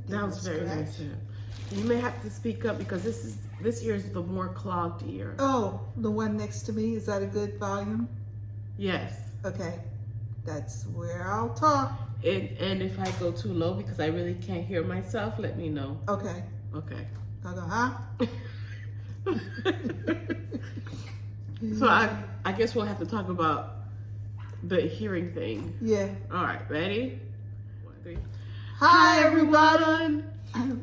That was very nice. You may have to speak up because this year is the more clogged year. Oh, the one next to me, is that a good volume? Yes. Okay, that's where I'll talk. And if I go too low because I really can't hear myself, let me know. Okay. Okay. I'll go, huh? So I guess we'll have to talk about the hearing thing. Yeah. All right, ready? 1, 3. Hi, everyone.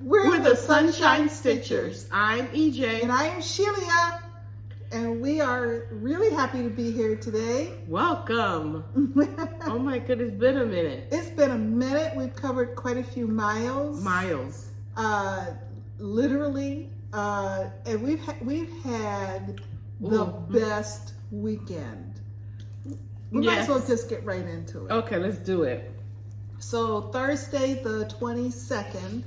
We're the Sunshine Stitchers. I'm EJ. And I am Shelia. And we are really happy to be here today. Welcome. Oh my goodness, it's been a minute. It's been a minute. We've covered quite a few miles. Literally. And we've had the best weekend. We might as well just get right into it. Okay, let's do it. So Thursday the 22nd,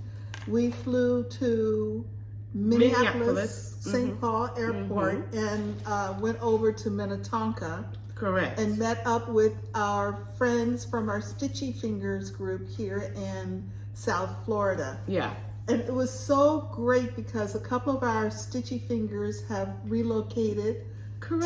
we flew to Minneapolis, St. Paul Airport, and went over to Minnetonka. Correct. And met up with our friends from our Stitchy Fingers group here in South Florida. Yeah. And it was so great because a couple of our Stitchy Fingers have relocated to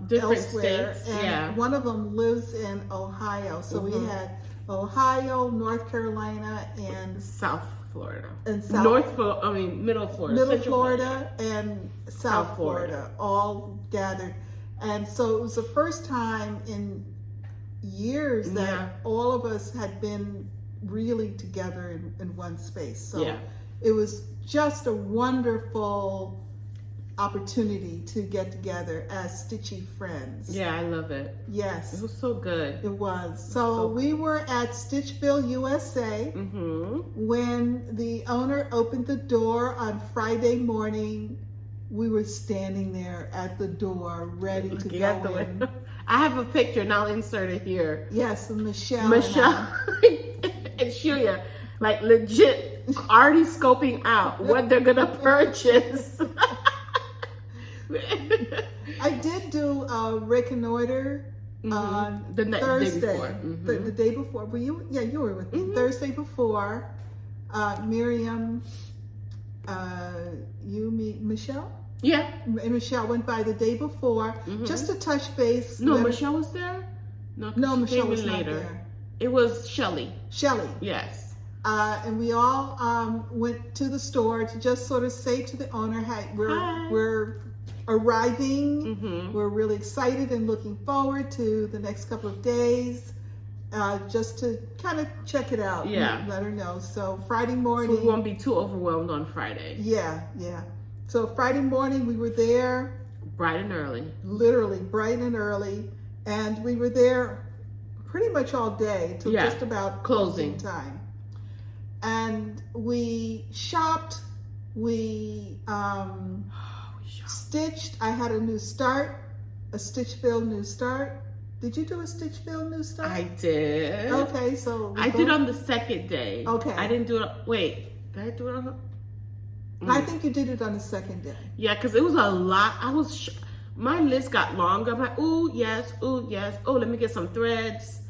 different elsewhere. states. And one of them lives in Ohio. So we had Ohio, North Carolina, and South Florida. And South, Middle Florida. Middle Florida and South Florida all gathered. And so it was the first time in years that all of us had been really together in one space. So it was just a wonderful opportunity to get together as Stitchy friends. Yeah, I love it. Yes. It was so good. It was. So we were at Stitchville, USA when the owner opened the door on Friday morning. We were standing there at the door ready to go in. I have a picture and I'll insert it here. Yes, Michelle and Shelia, like legit already scoping out what they're gonna purchase. I did do a reconnoiter on the Thursday, day before. The day before. Were you? Yeah, you were with me. Thursday before, Miriam, Michelle? Yeah. And Michelle went by the day before just to touch base. No, Michelle was there? No, Michelle was not there. It was Shelly. Yes. And we all went to the store to just sort of say to the owner, hey, we're arriving. We're really excited and looking forward to the next couple of days, just to kind of check it out. Yeah. Let her know. So Friday morning. So we won't be too overwhelmed on Friday. Yeah. So Friday morning we were there. Bright and early. Literally bright and early. And we were there pretty much all day till just about closing time. And we shopped. We stitched. I had a new start, a Stitchville new start. Did you do a Stitchville new start? I did. Okay, so I did on the second day. Okay. I didn't do it. Wait, did I do it on the? I think you did it on the second day. Yeah, because it was a lot. My list got longer. I'm like, ooh, yes. Oh, let me get some threads.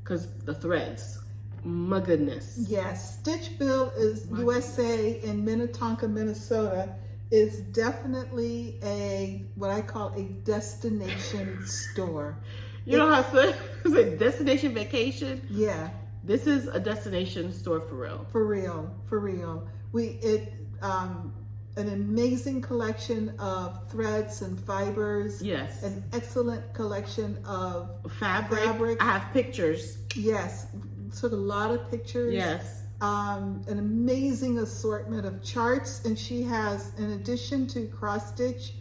Because the threads, my goodness. Yes, Stitchville is USA in Minnetonka, Minnesota is definitely what I call a destination store. You know how to say destination vacation? Yeah. This is a destination store for real. For real. An amazing collection of threads and fibers. Yes. An excellent collection of fabric. I have pictures. Yes. Took a lot of pictures. Yes. An amazing assortment of charts, and she has, in addition to cross stitch,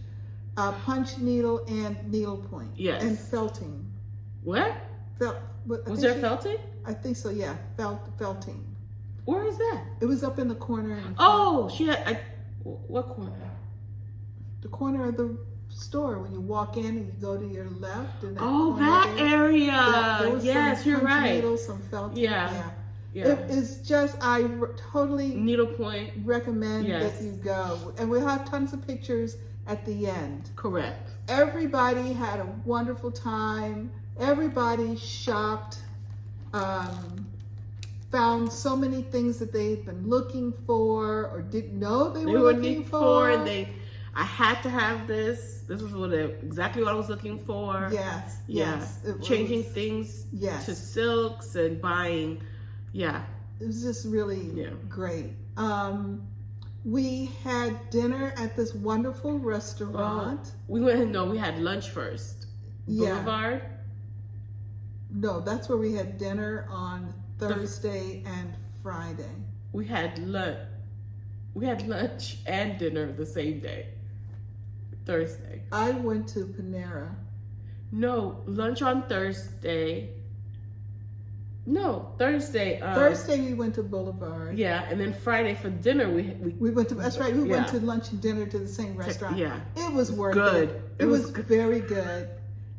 punch needle and needlepoint. Yes. And felting. What? Was there felting? I think so. Yeah, felting. Where is that? It was up in the corner. Oh, she had. What corner? The corner of the store when you walk in and you go to your left. And that area. Yes, you're right. Needles, some felting. Yeah. It is just, I totally needlepoint recommend that you go. And we'll have tons of pictures at the end. Correct. Everybody had a wonderful time. Everybody shopped. found so many things that they had been looking for or didn't know they were looking for. I had to have this. This was exactly what I was looking for. Yes, yeah. yes. Changing things to silks and buying. Yeah. It was just really great. We had dinner at this wonderful restaurant. We had lunch first. Boulevard? No, that's where we had dinner on Thursday and Friday. We had lunch and dinner the same day. Thursday. I went to Panera. No, lunch on Thursday. No, Thursday. Thursday we went to Boulevard. Yeah, and then Friday for dinner we went to. That's right. We went to lunch and dinner to the same restaurant. Yeah, it was worth it. It was very good,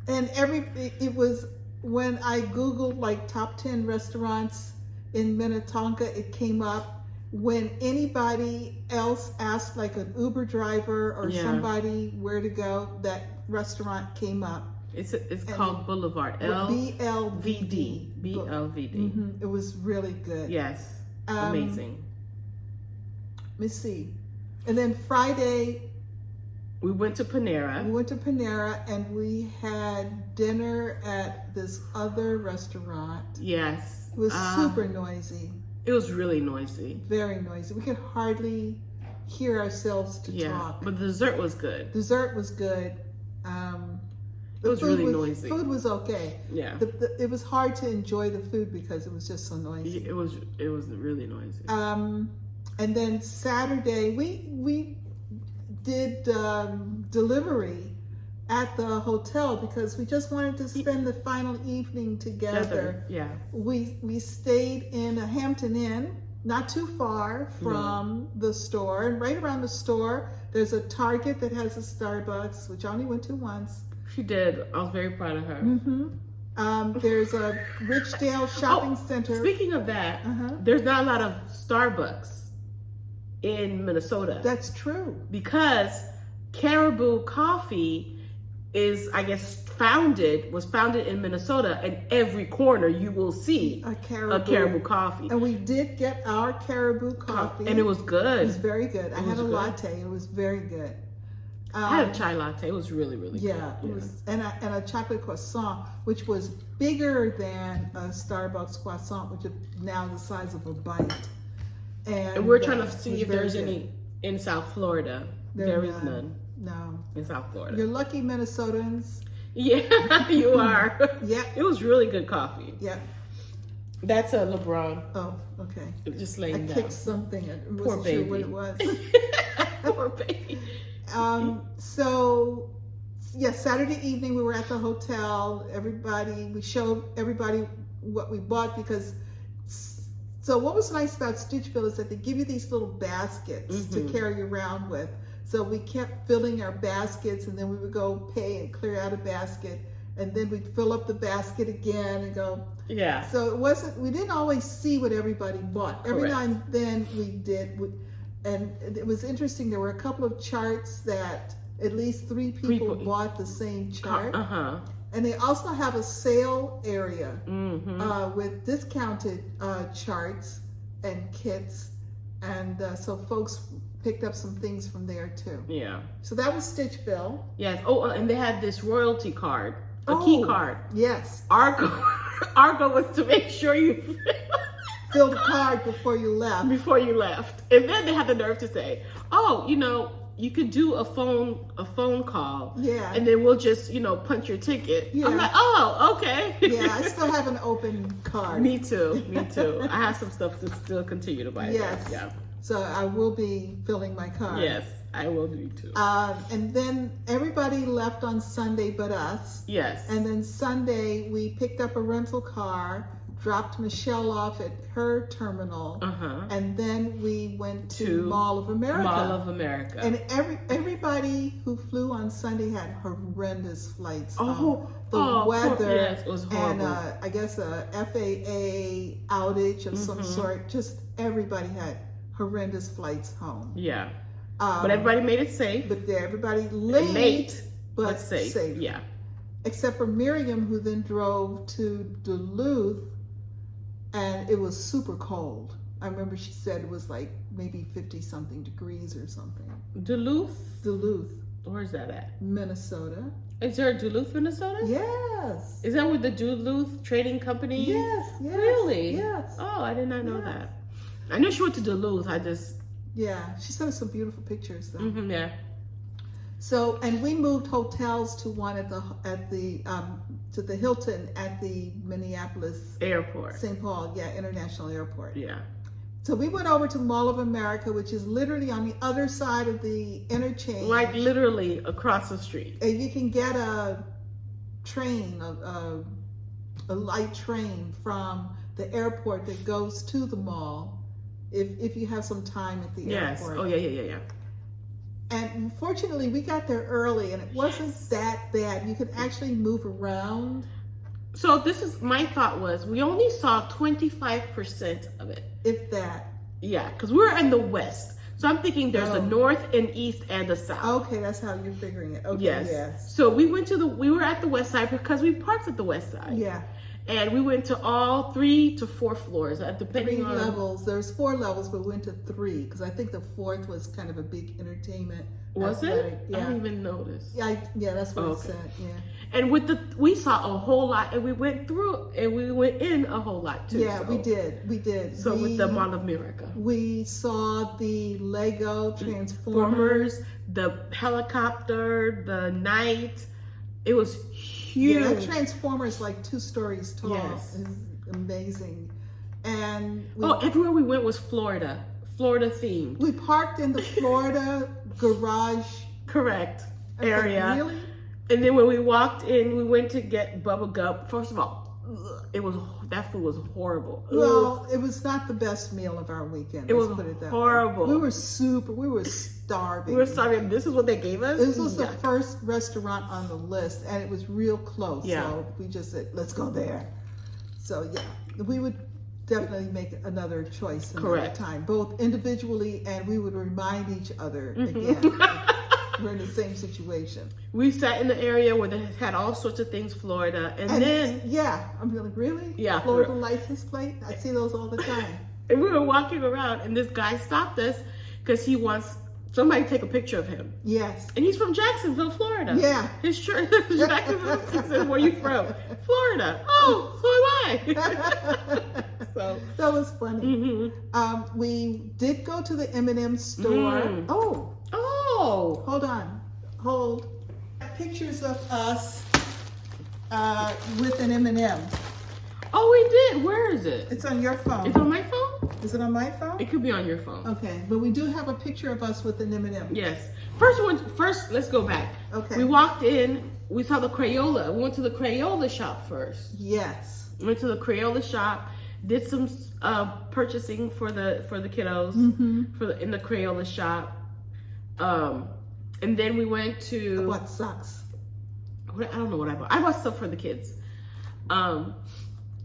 and it was when I googled like top 10 restaurants in Minnetonka, it came up. When anybody else asked, like an Uber driver or somebody where to go, that restaurant came up. It's called Boulevard. BLVD. BLVD. It was really good. Yes. Amazing. Let me see. And then Friday, we went to Panera. And we had dinner at this other restaurant. Yes. It was super noisy. It was really noisy. Very noisy. We could hardly hear ourselves to talk. But the dessert was good. It was good. It was really noisy. Food was okay. Yeah. It was hard to enjoy the food because it was just so noisy. It was really noisy. And then Saturday we did delivery at the hotel because we just wanted to spend the final evening together. Yeah. We stayed in a Hampton Inn, not too far from the store, and right around the store there's a Target that has a Starbucks, which I only went to once. She did. I was very proud of her. There's a Richdale shopping center. Speaking of that, there's not a lot of Starbucks in Minnesota. That's true. Because Caribou Coffee was founded in Minnesota, and every corner you will see a Caribou Coffee. And we did get our Caribou Coffee. And it was good. It was very good. I had a latte. It was very good. I had a chai latte. It was really, really good. It was, and a chocolate croissant, which was bigger than a Starbucks croissant, which is now the size of a bite. And we're trying to see if there's any in South Florida. There is none. No. In South Florida. You're lucky, Minnesotans. Yeah, you are. Yeah. It was really good coffee. Yeah. That's a LeBron. Oh, okay. Just laying down. I kicked something. I wasn't sure what it was. Poor baby. So, Saturday evening we were at the hotel. We showed everybody what we bought because. So what was nice about Stitchville is that they give you these little baskets to carry around with. So we kept filling our baskets, and then we would go pay and clear out a basket, and then we'd fill up the basket again and go. Yeah. So we didn't always see what everybody bought. Every now and then we did. And it was interesting. There were a couple of charts that at least three people bought the same chart. And they also have a sale area with discounted charts and kits. And so folks picked up some things from there too. Yeah. So that was Stitchville. Yes. Oh, and they had this royalty card, key card. Yes. Our goal was to make sure you filled the card before you left. And then they had the nerve to say, "Oh, you could do a phone call. Yeah. And then we'll just, punch your ticket." Yeah. I'm like, "Oh, okay." Yeah, I still have an open card. Me too. I have some stuff to still continue to buy. Yes. Yeah. So I will be filling my card. Yes, I will do too. And then everybody left on Sunday but us. Yes. And then Sunday we picked up a rental car, dropped Michelle off at her terminal, and then we went to Mall of America. And everybody who flew on Sunday had horrendous flights. The weather, yes, it was horrible. And I guess a FAA outage of some sort. Just everybody had horrendous flights home. Yeah. But everybody made it safe. But everybody late but safe. Yeah. Except for Miriam, who then drove to Duluth and it was super cold. I remember she said it was like maybe 50 something degrees or something. Duluth? Where's that at? Minnesota. Is there a Duluth, Minnesota? Yes. Is that with the Duluth Trading Company? Yes. Really? Yes. Oh, I did not know that. I knew she went to Duluth. Yeah, she sent us some beautiful pictures though. Yeah. So, and we moved hotels to one to the Hilton at the Minneapolis Airport. St. Paul, International Airport. Yeah. So we went over to Mall of America, which is literally on the other side of the interchange. Like literally across the street. And you can get a train, a light train from the airport that goes to the mall if you have some time at the airport. Oh, yeah. And fortunately, we got there early and it wasn't that bad. You could actually move around. So my thought was, we only saw 25% of it. If that. Yeah, because we're in the west. So I'm thinking there's a north and east and a south. Okay, that's how you're figuring it. Okay, yes. So we were at the west side because we parked at the west side. Yeah. And we went to all 3 to 4 floors, depending on levels. There's 4 levels, but we went to 3 because I think the 4th was kind of a big entertainment. Was it? Yeah. I didn't even notice. Yeah, that's what it said. Yeah. And we saw a whole lot, and we went through, and we went in a whole lot too. Yeah, we did. So with the Mall of America, we saw the Lego Transformers, the helicopter, the knight. It was huge. Yeah, that Transformer is like 2 stories tall. Yes. It's amazing. And everywhere we went was Florida themed. We parked in the Florida garage. Correct. Area. Really? And then when we walked in, we went to get bubble gum. First of all, that food was horrible. Well, it was not the best meal of our weekend. It was put it that horrible. Way. We were starving. We were starving. This is what they gave us? This was the first restaurant on the list, and it was real close. Yeah. So we just said, let's go there. So yeah, we would definitely make another choice another time, both individually, and we would remind each other again. We're in the same situation. We sat in the area where they had all sorts of things, Florida, and then I'm really? Yeah, Florida license plate. I see those all the time. And we were walking around, and this guy stopped us because he wants somebody to take a picture of him. Yes. And he's from Jacksonville, Florida. Yeah. His shirt is Jacksonville. He said, "Where are you from?" Florida. Oh, so am I. So that was funny. We did go to the M&M store. Oh, hold. Pictures of us with an M&M. Oh, we did. Where is it? It's on your phone. It's on my phone? Is it on my phone? It could be on your phone. Okay, but we do have a picture of us with an M&M. Yes. First, let's go back. Okay. We walked in. We saw the Crayola. We went to the Crayola shop first. Yes. We went to the Crayola shop. Did some purchasing for the kiddos in the Crayola shop. And then we went to... I bought socks. I don't know what I bought. I bought stuff for the kids.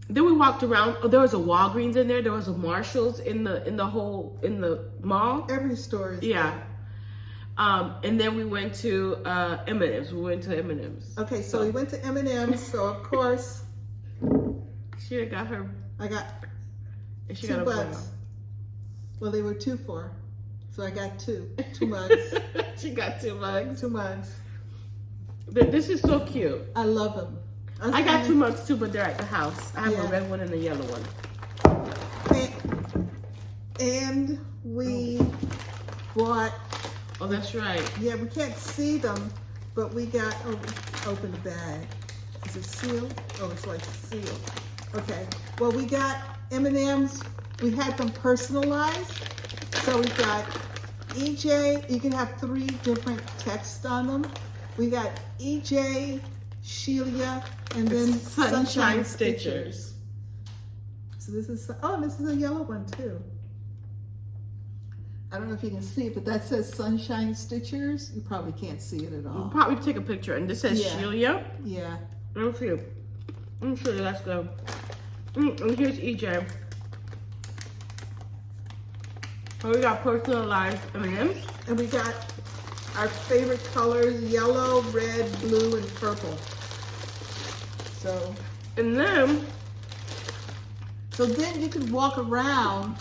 Then we walked around. Oh, there was a Walgreens in there. There was a Marshalls in the mall. Every store is there. And then we went to M&M's. We went to M&M's. Okay, so we went to M&M's. So of course, she got her. I got she 2 got bucks. Well, they were 2 for. So I got 2 mugs. She got 2 mugs. 2 mugs. This is so cute. I love them. I got 2 mugs too, but they're at the house. I have a red one and a yellow one. And we bought. Oh, that's right. Yeah, we can't see them, but we got. Open the bag. Is it sealed? Oh, it's like sealed. Okay. Well, we got M&Ms. We had them personalized. So we got EJ. You can have 3 different texts on them. We got EJ, Shelia, and then Sunshine Stitchers. So this is a yellow one too. I don't know if you can see it, but that says Sunshine Stitchers. You probably can't see it at all. We'll probably take a picture, and this says Shelia. Yeah. Let's see. Let me show you. Let's go. And here's EJ. So we got personalized M&Ms. And we got our favorite colors: yellow, red, blue, and purple. So. And then So then you could walk around,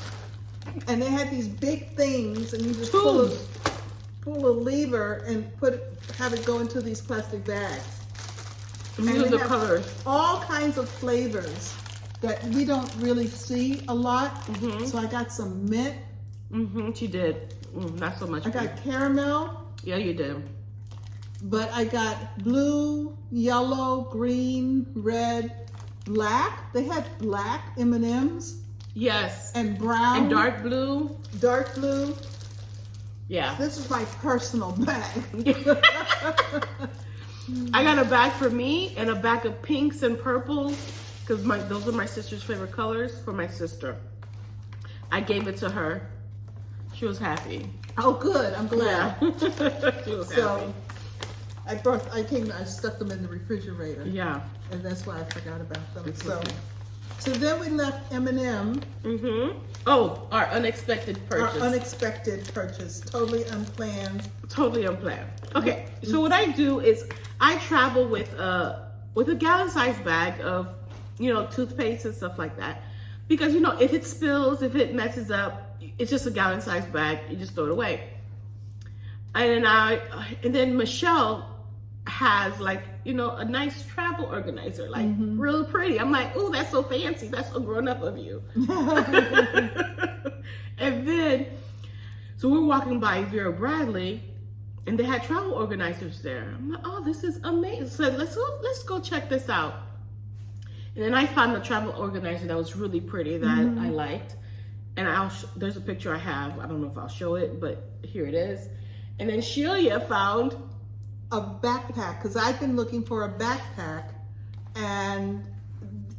and they had these big things, and you just pull a lever and have it go into these plastic bags. And these are the colors. All kinds of flavors that we don't really see a lot. So I got some mint. She did. Not so much. I got caramel. Yeah, you did. But I got blue, yellow, green, red, black. They had black M&Ms. Yes. And brown. And dark blue. Dark blue. Yeah. This is my personal bag. I got a bag for me and a bag of pinks and purples because those are my sister's favorite colors for my sister. I gave it to her. She was happy. Oh, good. I'm glad. Yeah. She was happy. I stuck them in the refrigerator. Yeah. And that's why I forgot about them. It's So, okay. so then we left M&M. Oh, our unexpected purchase. Our unexpected purchase. Totally unplanned. Totally unplanned. Okay, so what I do is I travel with a gallon-sized bag of, toothpaste and stuff like that. Because, if it spills, if it messes up, it's just a gallon-sized bag. You just throw it away. And then Michelle has a nice travel organizer, real pretty. I'm like, oh, that's so fancy. That's so grown up of you. And then, so we're walking by Vera Bradley, and they had travel organizers there. I'm like, oh, this is amazing. So let's go check this out. And then I found the travel organizer that was really pretty that I liked. And there's a picture I have. I don't know if I'll show it, but here it is. And then Shelia found a backpack, because I've been looking for a backpack, and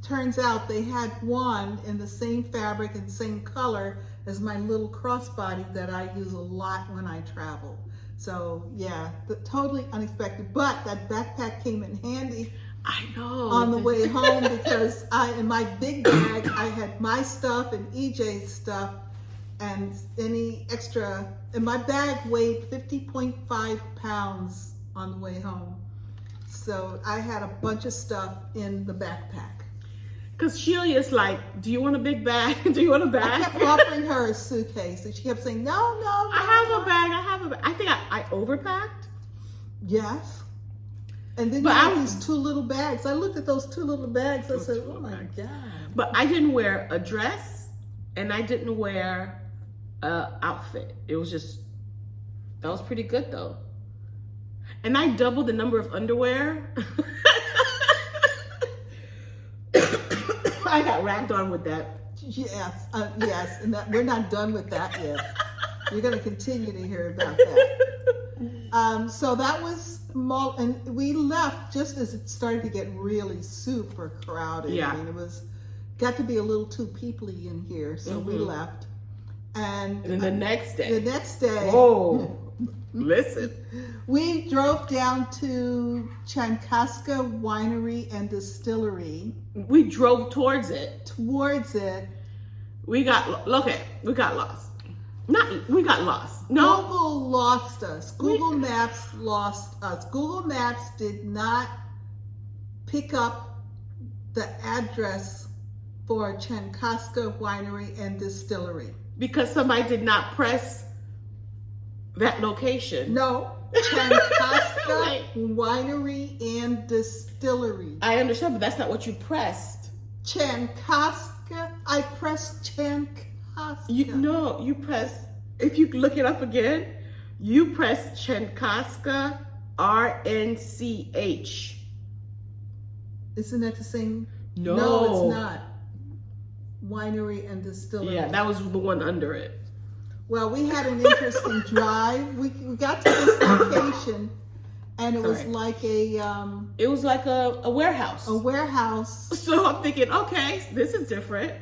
turns out they had one in the same fabric and same color as my little crossbody that I use a lot when I travel. So yeah, totally unexpected, but that backpack came in handy. I know. On the way home, because in my big bag, I had my stuff and EJ's stuff and any extra, and my bag weighed 50.5 pounds on the way home. So I had a bunch of stuff in the backpack. Because Shelia's like, do you want a big bag? Do you want a bag? I kept offering her a suitcase, and she kept saying, no. I have a bag. I think I overpacked. Yes. And then you had these two little bags. I looked at those two little bags. I said, oh my God. But I didn't wear a dress, and I didn't wear an outfit. It was just, that was pretty good though. And I doubled the number of underwear. I got ragged on with that. Yes, yes, and we're not done with that yet. You're going to continue to hear about that. So that was, and we left just as it started to get really super crowded. Yeah. I mean, got to be a little too peoply in here, so we left. And then the next day. Oh, listen. We drove down to Chankaska Winery and Distillery. We drove towards it. We got lost. We got lost. No. Google lost us. Google Maps lost us. Google Maps did not pick up the address for Chankaska Winery and Distillery. Because somebody did not press that location. No. Chankaska Winery and Distillery. I understand, but that's not what you pressed. Chankaska. I pressed Chankaska. You pressed, if you look it up again, you pressed Chankaska RNCH. Isn't that the same? No. No, it's not. Winery and Distillery. Yeah, that was the one under it. Well, we had an interesting drive. We got to this location, and it was like it was like a warehouse. A warehouse. So I'm thinking, okay, this is different.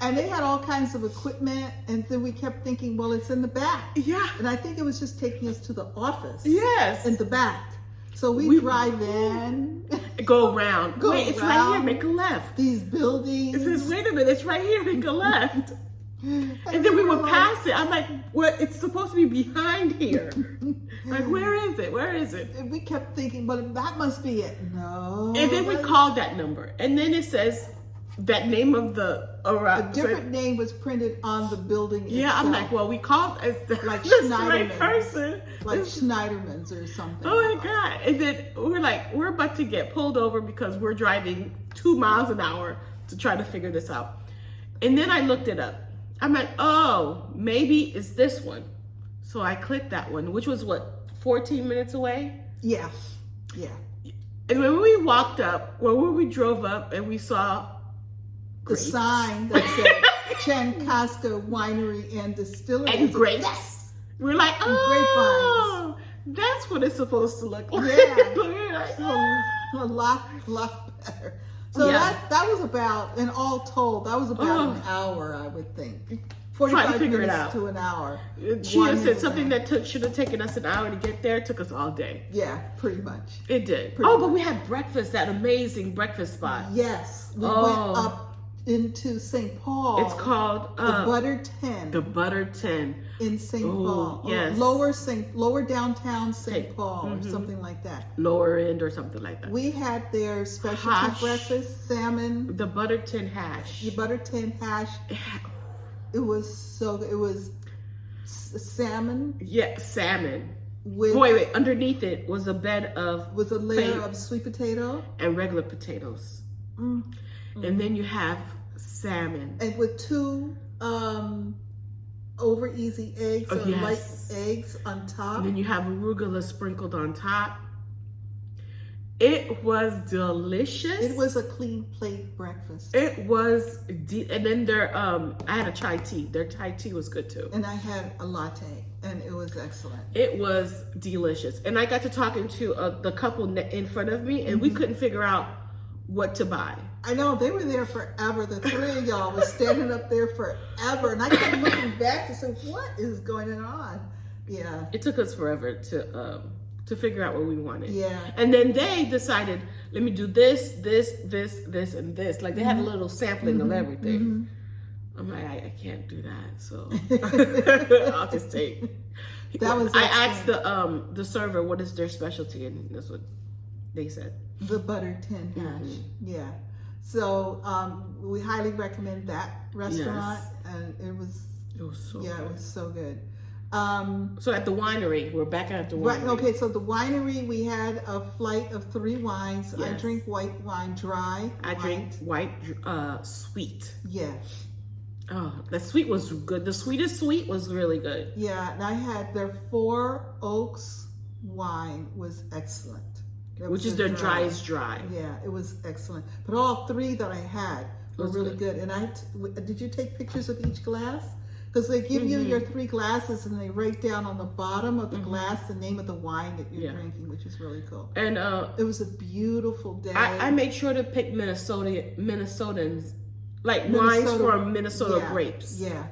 And they had all kinds of equipment, and then we kept thinking, well, it's in the back. Yeah. And I think it was just taking us to the office. Yes. In the back. So we drive in. Go around. Wait, it's right here. Make a left. These buildings. It says, wait a minute, it's right here. Make a left. And then we would pass it. I'm like, what? It's supposed to be behind here. Like, where is it? Where is it? And we kept thinking, well, that must be it. No. And then we called that number. And then it says, that name of the A different name was printed on the building Yeah, itself. I'm like, well, we called as the Like that's the Schneiderman. right person. Like Schneiderman's or something. Oh my God. And then we're about to get pulled over because we're driving 2 miles an hour to try to figure this out. And then I looked it up. I'm like, oh, maybe it's this one. So I clicked that one, which was what, 14 minutes away? Yeah. Yeah. And when we walked up, when we drove up and we saw The grapes. sign that said Chankaska Winery and Distillery. And grapes. We're like, oh, that's what it's supposed to look like. Yeah. We're like, A lot better. So that was about, and all told, that was about an hour, I would think. 45 figure it minutes out. to an hour. She just said something that should have taken us an hour to get there. It took us all day. Yeah, pretty much. It did. Pretty But we had breakfast, that amazing breakfast spot. Yes, we went up into St. Paul. It's called the Butter 10. The Butter 10 in St. Paul. Yes. Lower downtown St. Paul or something like that. Lower end or something like that. We had their specialty Hash. breakfast, salmon, The Butter 10 hash. the Butter 10 hash. It was so good. It was salmon. Yeah, salmon. With Wait. Underneath it was a bed of with a layer of sweet potato and regular potatoes. And then you have salmon. and with 2 over easy eggs or light eggs on top. And then you have arugula sprinkled on top. It was delicious. It was a clean plate breakfast. It was, and then I had a chai tea. Their chai tea was good too. And I had a latte, and it was excellent. It was delicious. And I got to talking to the couple in front of me, and we couldn't figure out what to buy. I know, they were there forever. The 3 of y'all was standing up there forever. And I kept looking back to say, what is going on? Yeah. It took us forever to figure out what we wanted. Yeah. And then they decided, let me do this, and this. Like they had a little sampling of everything. I'm like, I can't do that. So I'll just take. That was I asked the server what is their specialty, and that's what they said. The Butter 10 hash. Yeah. So we highly recommend that restaurant. And it was so yeah, good. it was so good. So at the winery, we're back at the winery. Right, okay, so the winery, we had a flight of 3 wines. I Yes. drink white wine, dry. I drink white sweet. Yeah. Oh, the sweet was good. The sweetest sweet was really good. Yeah, and I had their 4 Oaks wine was excellent. Which is their driest dry. Yeah, it was excellent. But all 3 that I had were really good. And did you take pictures of each glass? Because they give you your 3 glasses and they write down on the bottom of the glass the name of the wine that you're drinking, which is really cool. And it was a beautiful day. I made sure to pick Minnesotans, like wines from Minnesota grapes. Yeah.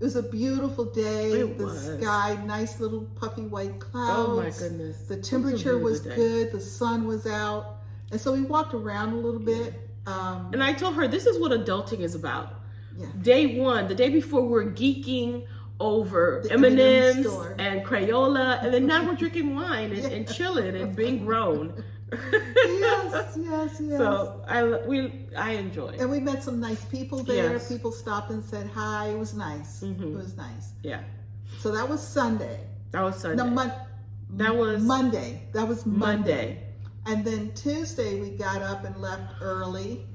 It was a beautiful day. The sky, nice little puffy white clouds. Oh my goodness. The temperature was good. The sun was out. And so we walked around a little bit. And I told her, this is what adulting is about. Yeah. Day 1, the day before, we're geeking over The M&Ms store. and Crayola, and then now we're drinking wine and chilling and being grown. Yes. So I enjoyed. And we met some nice people there. Yes. People stopped and said hi. It was nice. It was nice. Yeah. So that was Sunday. That was Sunday. No, that was Monday. That was Monday. And then Tuesday we got up and left early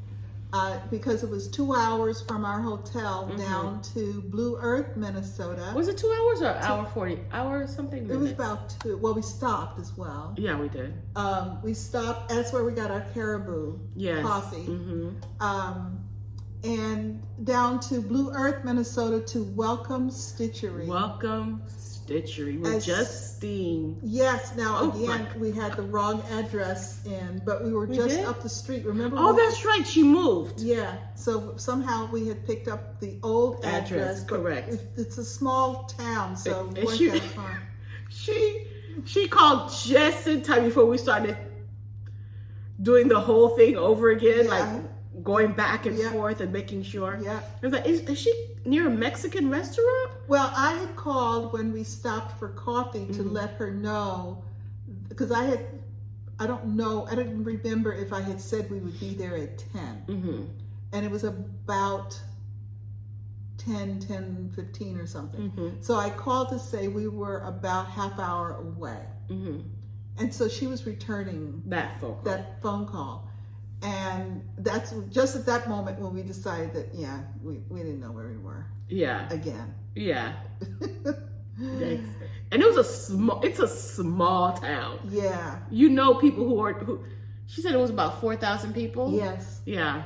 because it was 2 hours from our hotel down to Blue Earth, Minnesota. Was it 2 hours or hour 40? Hour something minutes? It was about 2. Well, we stopped as well. Yeah, we did. We stopped. That's where we got our caribou coffee. And down to Blue Earth, Minnesota to Welcome Stitchery. Welcome Stitchery with Justine. Yes. Now again, we had the wrong address in, but we were just up the street. Remember? Oh, that's right. She moved. Yeah. So somehow we had picked up the old address. Correct. It's a small town, so And it wasn't that far. She called just in time before we started doing the whole thing over again, like going back and forth and making sure. Yeah. I was like, is she near a Mexican restaurant? Well, I had called when we stopped for coffee to let her know, because I had I don't know, I don't remember if I had said we would be there at 10. Mm-hmm. And it was about 10:15 or something. Mm-hmm. So I called to say we were about half hour away. Mm-hmm. And so she was returning That phone call. that phone call. And that's just at that moment when we decided that, yeah, we didn't know where we were. Yeah. Again. Yeah. And it's a small town. Yeah. You know people who she said it was about 4,000 people. Yes. Yeah.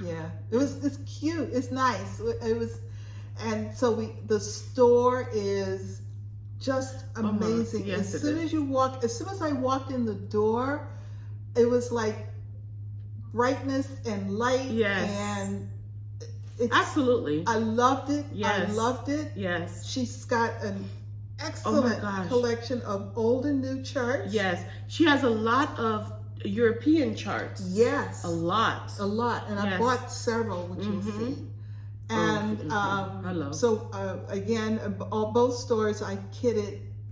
Yeah. It's cute. It's nice. It was, and so the store is just amazing. Yes, as soon as I walked in the door, it was like brightness and light. Yes. And absolutely. I loved it. Yes. I loved it. Yes. She's got an excellent collection of old and new charts. Yes. She has a lot of European charts. Yes. A lot. And I bought several, which you'll see. And again, both stores I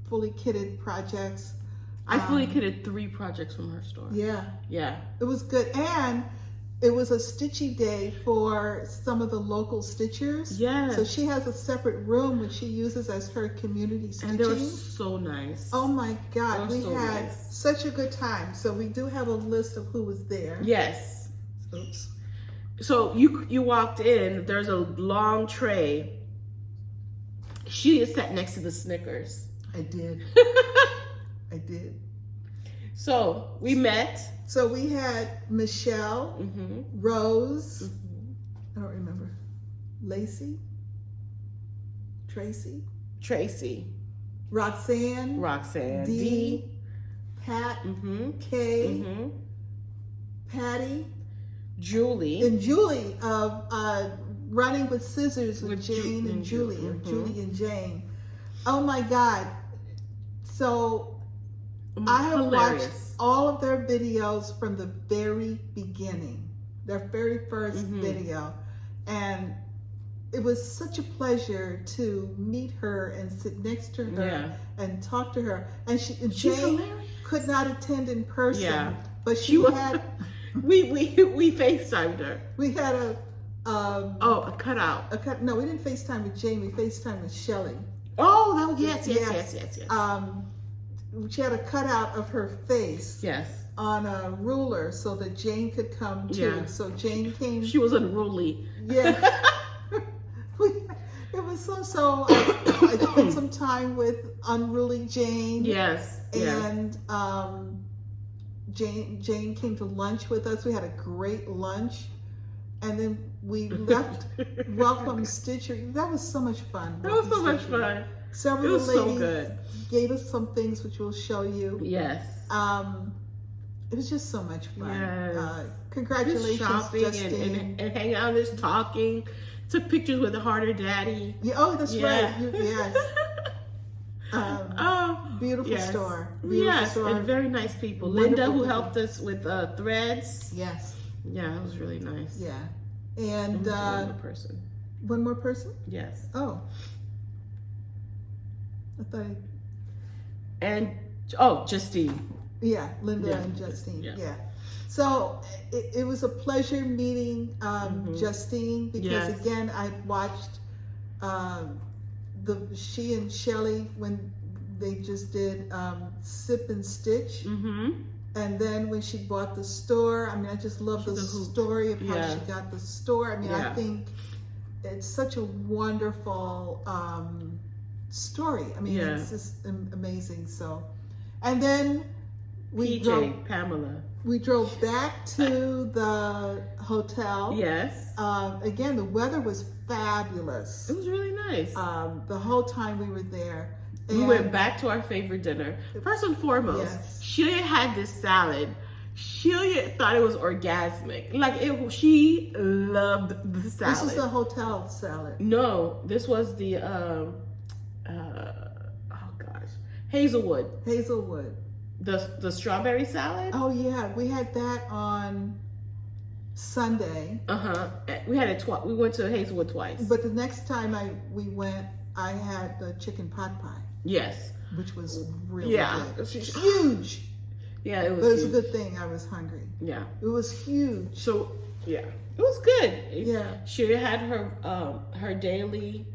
fully kitted projects. I fully kitted 3 projects from her store. Yeah. Yeah. It was good. And it was a stitchy day for some of the local stitchers. Yes. So she has a separate room which she uses as her community stitching. And they were so nice. Oh my God. We had nice. such a good time. So we do have a list of who was there. Yes. Oops. So you walked in, there's a long tray. She is sat next to the Snickers. I did. I did. So we met. So we had Michelle, Rose, I don't remember, Lacey, Tracy, Roxanne, D, Pat, Kay, Patty, Julie, and Julie of Running with Scissors with Jane and Julie, or Julie and Jane. Oh my God. So I have watched all of their videos from the very beginning, their very first video. And it was such a pleasure to meet her and sit next to her and talk to her. And Jane could not attend in person, but she had... we FaceTimed her. We had a cutout. No, we didn't FaceTime with Jane, we FaceTime with Shelia. Oh, that was, yes. She had a cutout of her face on a ruler so that Jane could come too. Yeah. So Jane came. She was unruly. Yeah. It was so I spent some time with unruly Jane. Yes. And Jane came to lunch with us. We had a great lunch. And then we left Welcome Stitchery. That was so much fun. That was so much fun. Several of the ladies gave us some things which we'll show you. Yes. It was just so much fun. Yes. Congratulations, shopping Justine. and hanging out, just talking. Took pictures with the Harder Daddy. Yeah, oh, that's right. Yes. Beautiful store. Beautiful store. And very nice people. Wonderful Linda, who people. helped us with threads. Yes. Yeah, it was really nice. Yeah. And one more person. One more person? Yes. Oh. I thought Justine. Yeah, Linda and Justine. Yeah. So it was a pleasure meeting Justine because again I'd watched she and Shelia when they just did Sip and Stitch. And then when she bought the store, I mean, I just love the story of how she got the store. I mean, I think it's such a wonderful story. I mean, it's just amazing. So, and then Pamela. We drove back to the hotel. Yes. Again, the weather was fabulous. It was really nice. The whole time we were there. We went back to our favorite dinner. First and foremost, Shelia had this salad. Shelia thought it was orgasmic. She loved the salad. This was the hotel salad. No, this was the Hazelwood. The strawberry salad. Oh yeah, we had that on Sunday. We had it twice. We went to Hazelwood twice. But the next time we went, I had the chicken pot pie. Yes. Which was really good. Huge. Yeah, it was. But it was huge. a good thing I was hungry. Yeah. It was huge. So yeah, it was good. Yeah. She had her daily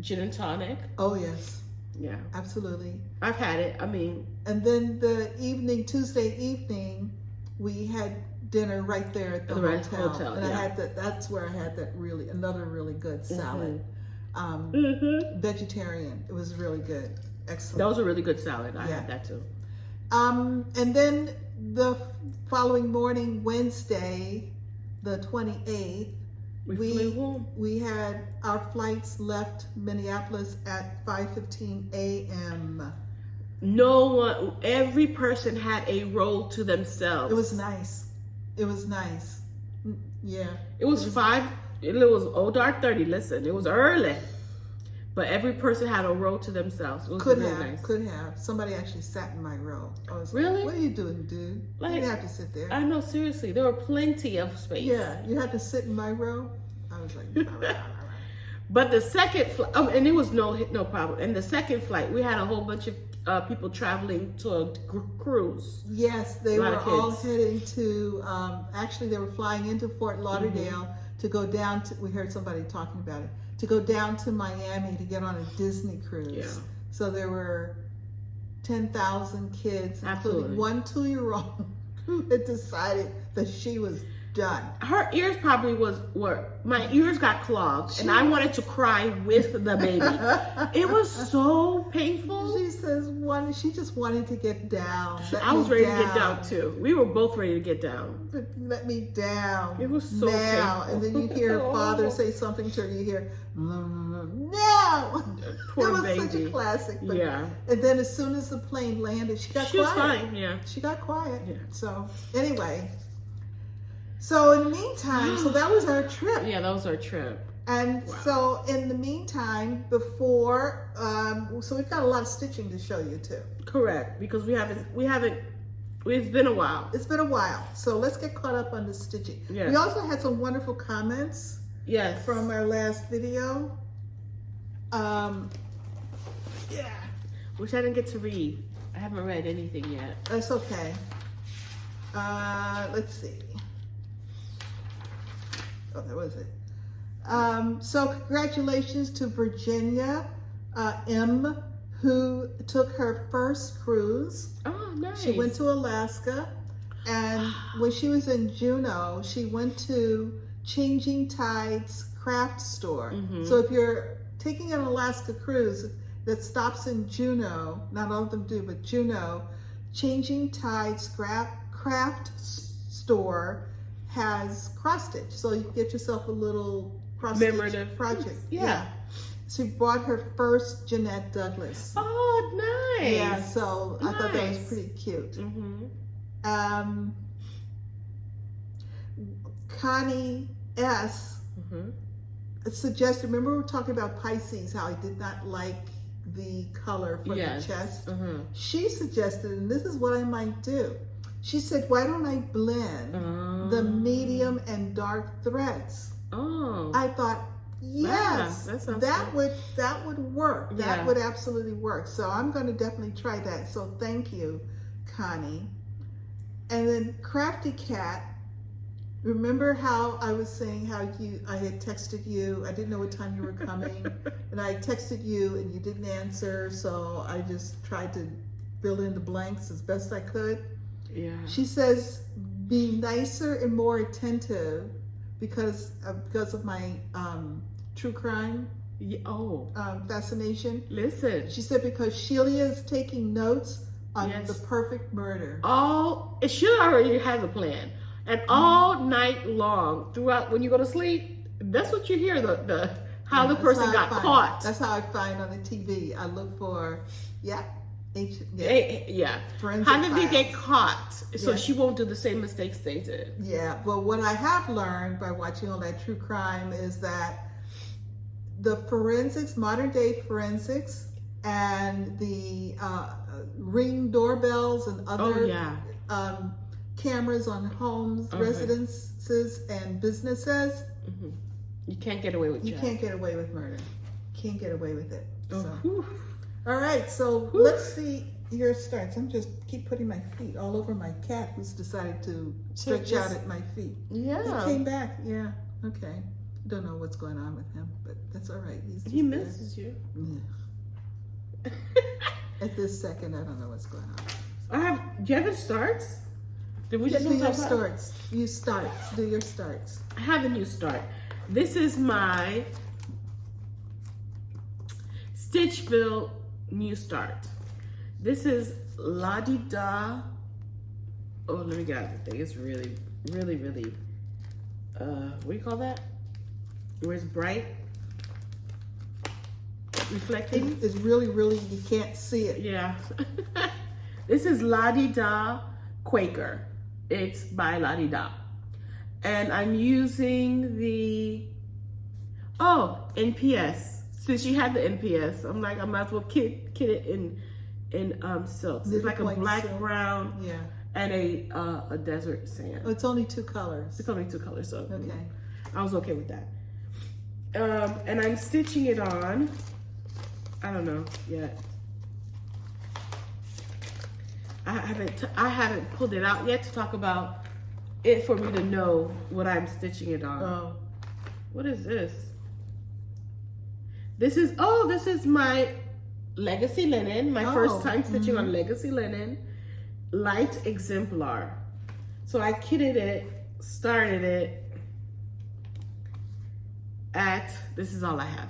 gin and tonic. Oh yes. Yeah. Absolutely. I've had it. I mean. And then the evening, Tuesday evening, we had dinner right there at the hotel. And I had that's where I had another really good salad. Vegetarian. It was really good. Excellent. That was a really good salad. I had that too. And then the following morning, Wednesday, the 28th, we had our flights left Minneapolis at 5:15 a.m. No one, every person had a row to themselves. It was nice. It was nice. Yeah. It was dark 30. Listen, it was early. But every person had a row to themselves. It was really nice. Could have. Somebody actually sat in my row. I was really? Like, what are you doing, dude? You didn't have to sit there. I know, seriously. There were plenty of space. Yeah, you had to sit in my row. I was like, But the second flight, and it was no problem. And the second flight, we had a whole bunch of people traveling to a cruise. Yes, they were all heading to, actually they were flying into Fort Lauderdale to go down to, we heard somebody talking about it, to go down to Miami to get on a Disney cruise. Yeah. So there were 10,000 kids, including one 2-year-old who had decided that she was done. Her ears probably my ears got clogged and I wanted to cry with the baby. It was so painful. She says she just wanted to get down. I was ready to get down too. We were both ready to get down. Let me down. It was so painful. And then you hear her father say something to her, you hear, no! Poor it was baby. such a classic. But, yeah. And then as soon as the plane landed, she got quiet. She was fine, yeah. She got quiet. Yeah. So, anyway. So, in the meantime, so that was our trip. Yeah, that was our trip. And so, in the meantime, before, so we've got a lot of stitching to show you too. Correct, because it's been a while. It's been a while. So, let's get caught up on the stitching. Yes. We also had some wonderful comments. Yes. From our last video. Which I didn't get to read. I haven't read anything yet. That's okay. Let's see. Oh, that was it. So congratulations to Virginia M, who took her first cruise. Oh, nice. She went to Alaska, and when she was in Juneau, she went to Changing Tides craft store. So if you're taking an Alaska cruise that stops in Juneau, not all of them do, but Juneau, Changing Tides craft store has cross stitch. So you get yourself a little cross stitch project. Yeah. She bought her first Jeanette Douglas. Oh, nice. Yeah, so I thought that was pretty cute. Connie S suggested, remember we were talking about Pisces, how I did not like the color for the chest? She suggested, and this is what I might do. She said, why don't I blend the medium and dark threads? I thought, yes, that would work. That would absolutely work. So I'm going to definitely try that. So thank you, Connie. And then Crafty Cat, remember how I was saying how I had texted you, I didn't know what time you were coming, and I texted you and you didn't answer, so I just tried to fill in the blanks as best I could. Yeah. She says, be nicer and more attentive because of my true crime fascination. Listen. She said, because Shelia is taking notes on the perfect murder. She already has a plan. And all night long, throughout, when you go to sleep, that's what you hear, how the person got caught. That's how I find on the TV. I look for, forensic how did they get files. Caught? So she won't do the same mistakes they did. Yeah, but what I have learned by watching all that true crime is that the forensics, modern day forensics, and the Ring doorbells and other cameras on homes, residences, and businesses. You can't get away with can't get away with murder. Can't get away with it. So. All right, so let's see. your starts. I'm just keep putting my feet all over my cat who's decided to stretch out at my feet. Yeah. He came back. Yeah. Okay. Don't know what's going on with him, but that's all right. He misses you. Yeah. At this second, I don't know what's going on. Do you have any starts? Did we just do your starts? You starts. Do your starts. I have a new start. This is my Stitchville new start. This is La Di Da. Oh, let me get out the thing. It's really, really, really, what do you call that? Where it's bright, reflecting. It's really, really, you can't see it. Yeah. This is La Di Da Quaker. It's by La Di Da. And I'm using the, NPS. Since you had the NPS, I'm like, I might as well kit it in silks. It's like a black, silk. Brown, Yeah. and a desert sand. Oh, it's only 2 colors. It's only 2 colors, so Okay. I was okay with that. And I'm stitching it on. I don't know yet. I haven't pulled it out yet to talk about it for me to know what I'm stitching it on. Oh. What is this? This is my Legacy Linen. My first time stitching on Legacy Linen. Light Exemplar. So I kitted it, started it at, this is all I have.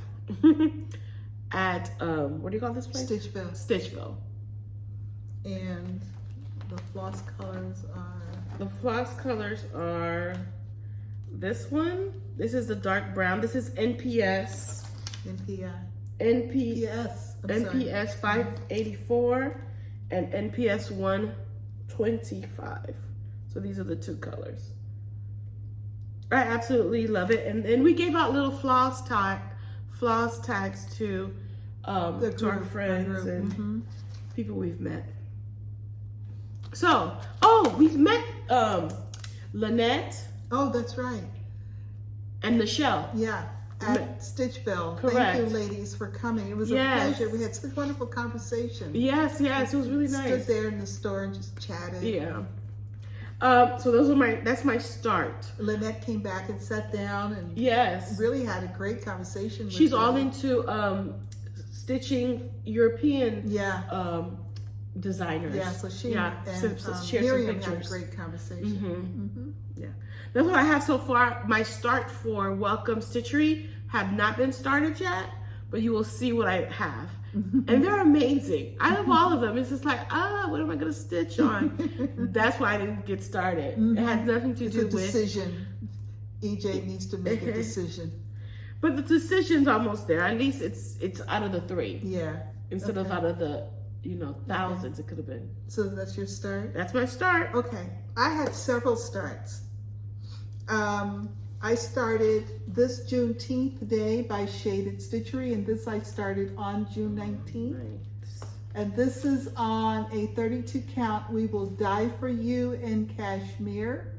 At, what do you call this place? Stitchville. Stitchville. And the floss colors are? The floss colors are this one. This is the dark brown. This is NPS. NPS 584 and NPS 125. So these are the 2 colors. I absolutely love it. And we gave out little floss tags to our friends and people we've met. So, we've met Lynette. Oh, that's right. And Michelle. Yeah, at Stitchville. Correct. Thank you, ladies, for coming. It was a pleasure. We had such wonderful conversation. Yes, it was really nice. Stood there in the store and just chatted. Yeah. So that's my start. Lynette came back and sat down and really had a great conversation with She's her. all into stitching European designers. Yeah, so she and Miriam had a great conversation. Yeah, that's what I have so far. My start for Welcome Stitchery have not been started yet, but you will see what I have. And they're amazing. I love all of them. It's just like, what am I going to stitch on? That's why I didn't get started. It has nothing to do with... It's a decision. EJ needs to make a decision. But the decision's almost there. At least it's out of the 3. Yeah. Instead of out of the, thousands it could have been. So that's your start? That's my start. Okay. I had several starts. I started this Juneteenth day by Shaded Stitchery, and this I started on June 19th. Nice. And this is on a 32 count We Will Die For You in cashmere.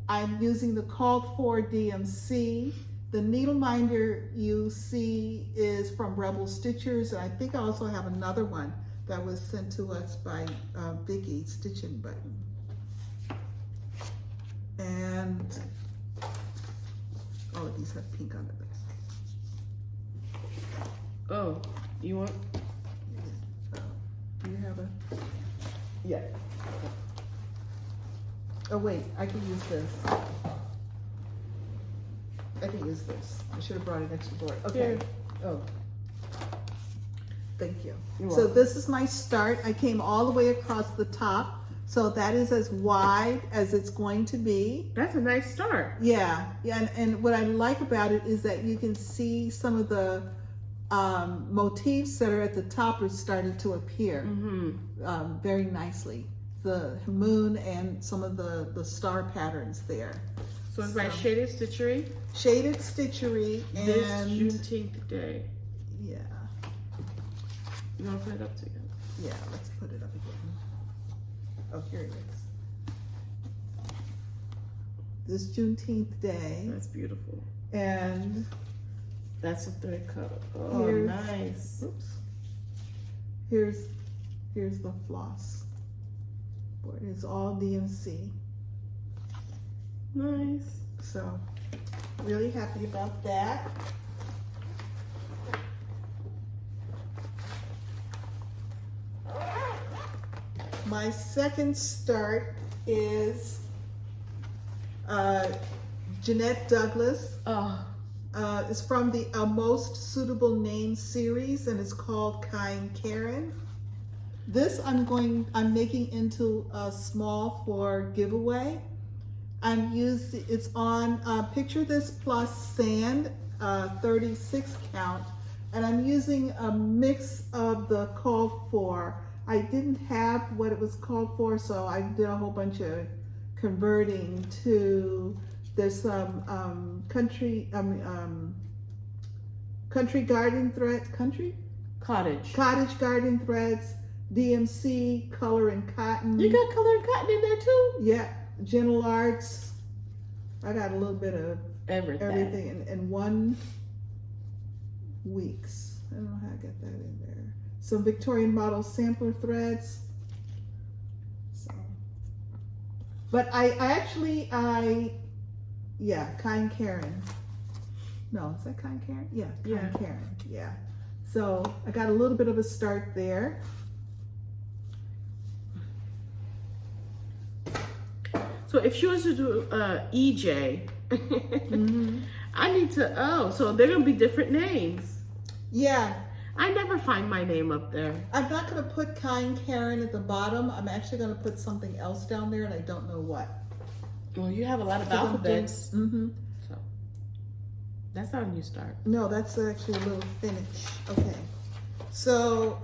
I'm using the called for DMC. The needle minder you see is from Rebel Stitchers, and I think I also have another one that was sent to us by Vicky Stitching Button. And all of these have pink on the back. Oh, you want? Do you have a? Yeah. Oh wait, I can use this. I can use this. I should have brought an extra board. Okay. Yeah. Oh. Thank you. You're So welcome. this is my start. I came all the way across the top. So that is as wide as it's going to be. That's a nice start. Yeah. And what I like about it is that you can see some of the motifs that are at the top are starting to appear very nicely. The moon and some of the star patterns there. So it's by Shaded Stitchery. Shaded Stitchery and This Juneteenth day. Yeah. You want to put it up together? Yeah, let's put it up again. Oh, here it is. This Juneteenth day. That's beautiful. And that's a thread color. Oh, here's, nice. Oops. Here's here's the floss board. It's all DMC. Nice. So, really happy about that. My second start is Jeanette Douglas. Oh. It's from the A Most Suitable Name series, and it's called Kind Karen. This I'm making into a small for giveaway. It's on Picture This Plus Sand, 36 count, and I'm using a mix of the called for. I didn't have what it was called for, so I did a whole bunch of converting to, there's some country garden thread, Cottage garden threads, DMC, color and cotton. You got color and cotton in there too? Yeah, Gentle Arts. I got a little bit of Everything in 1 weeks. I don't know how I got that in there. Some Victorian model sampler threads. So, but yeah, Kind Karen. No, is that Kind Karen? Yeah, Kind Karen. Yeah. So I got a little bit of a start there. So if she was to do EJ, I need to, so they're going to be different names. Yeah. I never find my name up there. I'm not going to put Kind Karen at the bottom. I'm actually going to put something else down there, and I don't know what. Well, you have a lot of alphabets. Mm-hmm. So that's how you start. No, that's actually a little finish. Okay. So,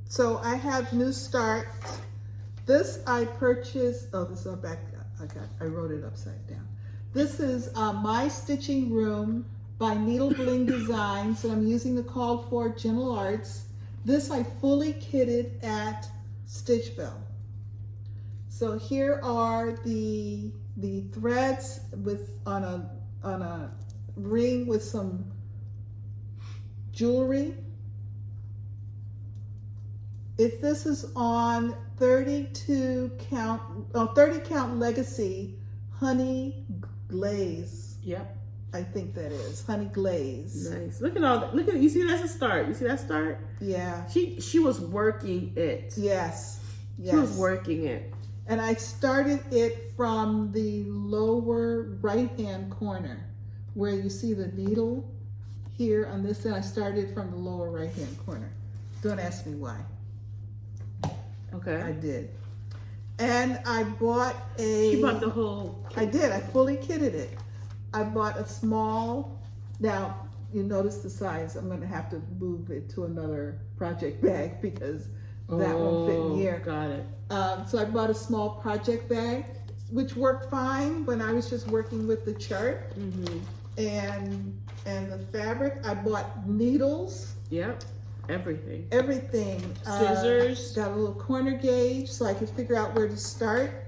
so I have new start. This I purchased, this is back, I wrote it upside down. This is My Stitching Room by Bling Designs, and I'm using the called for Gentle Arts. This I fully kitted at Stitchville. So here are the threads on a ring with some jewelry. If this is on 30 count legacy honey glaze. Yep. I think that is honey glaze. Nice. Look at all that. Look at, you see that's a start. You see that start? Yeah. She was working it. Yes. She was working it. And I started it from the lower right-hand corner where you see the needle here on this end. I started from the lower right-hand corner. Don't ask me why. Okay. I did. And I bought She bought the whole kit. I did. I fully kitted it. I bought a small, now you notice the size. I'm going to have to move it to another project bag because that won't fit in here. Got it. So I bought a small project bag, which worked fine when I was just working with the chart. And the fabric. I bought needles. Yep. Everything. Everything. Scissors. Got a little corner gauge so I could figure out where to start.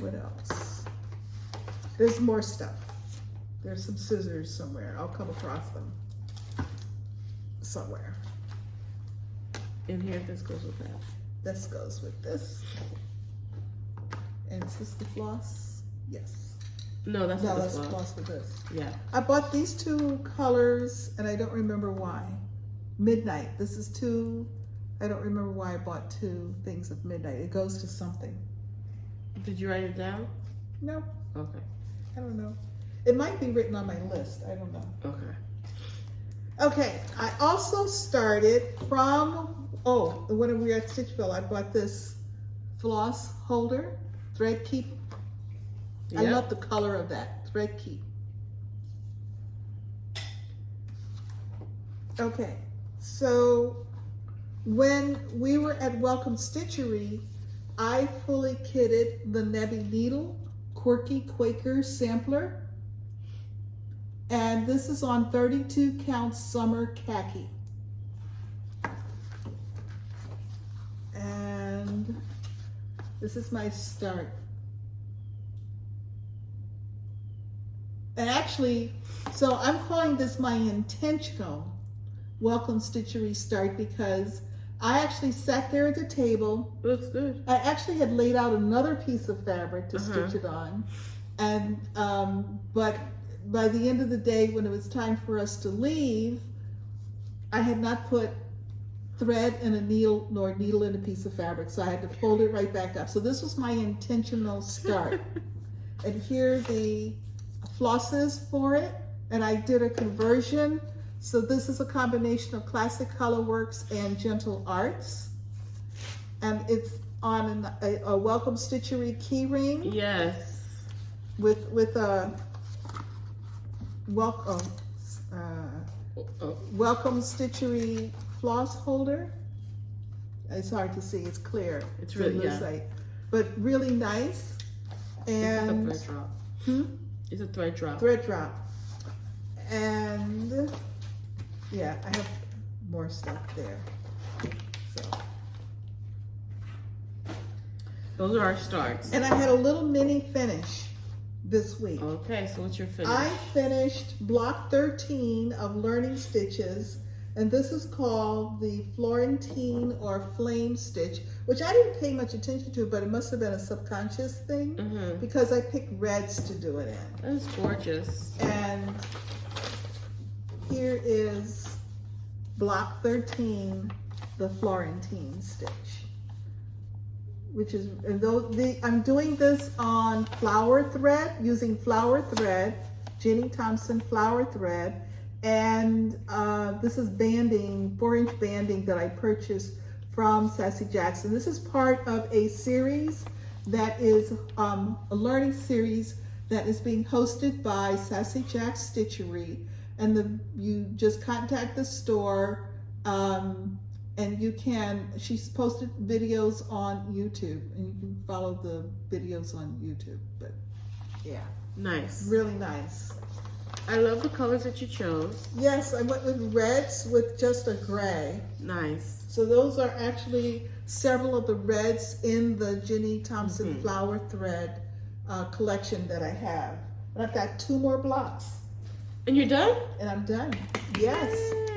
What else? There's more stuff. There's some scissors somewhere. I'll come across them somewhere. In here, this goes with that. This goes with this. And is this the floss? Yes. No, that's not the that's floss. floss with this. Yeah. I bought these two colors and I don't remember why. Midnight. This is two. I don't remember why I bought two things of midnight. It goes to something. Did you write it down? No. Okay. I don't know. It might be written on my list. I don't know. Okay. Okay. I also started from, when we were at Stitchville, I bought this floss holder, thread keep. I love the color of that, thread keep. Okay. So when we were at Welcome Stitchery, I fully kitted the Nebby needle, Quirky Quaker sampler. And this is on 32 count summer khaki. And this is my start. And actually, so I'm calling this my intentional welcome stitchery start because I actually sat there at the table. Looks good. I actually had laid out another piece of fabric to stitch it on, and but by the end of the day, when it was time for us to leave, I had not put thread in a needle nor needle in a piece of fabric, so I had to fold it right back up. So this was my intentional start. And here are the flosses for it, and I did a conversion. So this is a combination of Classic Colorworks and Gentle Arts, and it's on a Welcome Stitchery key ring. Yes. With a welcome Stitchery floss holder. It's hard to see, it's clear. It's really, but really nice. And it's a thread drop. It's a thread drop. Thread drop. And yeah, I have more stuff there. So those are our starts. and I had a little mini finish this week. Okay, so what's your finish? I finished block 13 of Learning Stitches, and this is called the Florentine or Flame Stitch, which I didn't pay much attention to, but it must have been a subconscious thing because I picked reds to do it in. That's gorgeous. And here is block 13, the Florentine stitch, which is, and I'm doing this on flower thread, using flower thread, Jenny Thompson flower thread, and this is banding, 4-inch banding that I purchased from Sassy Jackson. This is part of a series that is a learning series that is being hosted by Sassy Jack Stitchery, and you just contact the store, and you can, she's posted videos on YouTube, and you can follow the videos on YouTube. But yeah, Nice. really nice. I love the colors that you chose. Yes, I went with reds with just a gray. Nice. So those are actually several of the reds in the Jenny Thompson flower thread collection that I have. And I've got 2 more blocks. And you're done? And I'm done. Yes.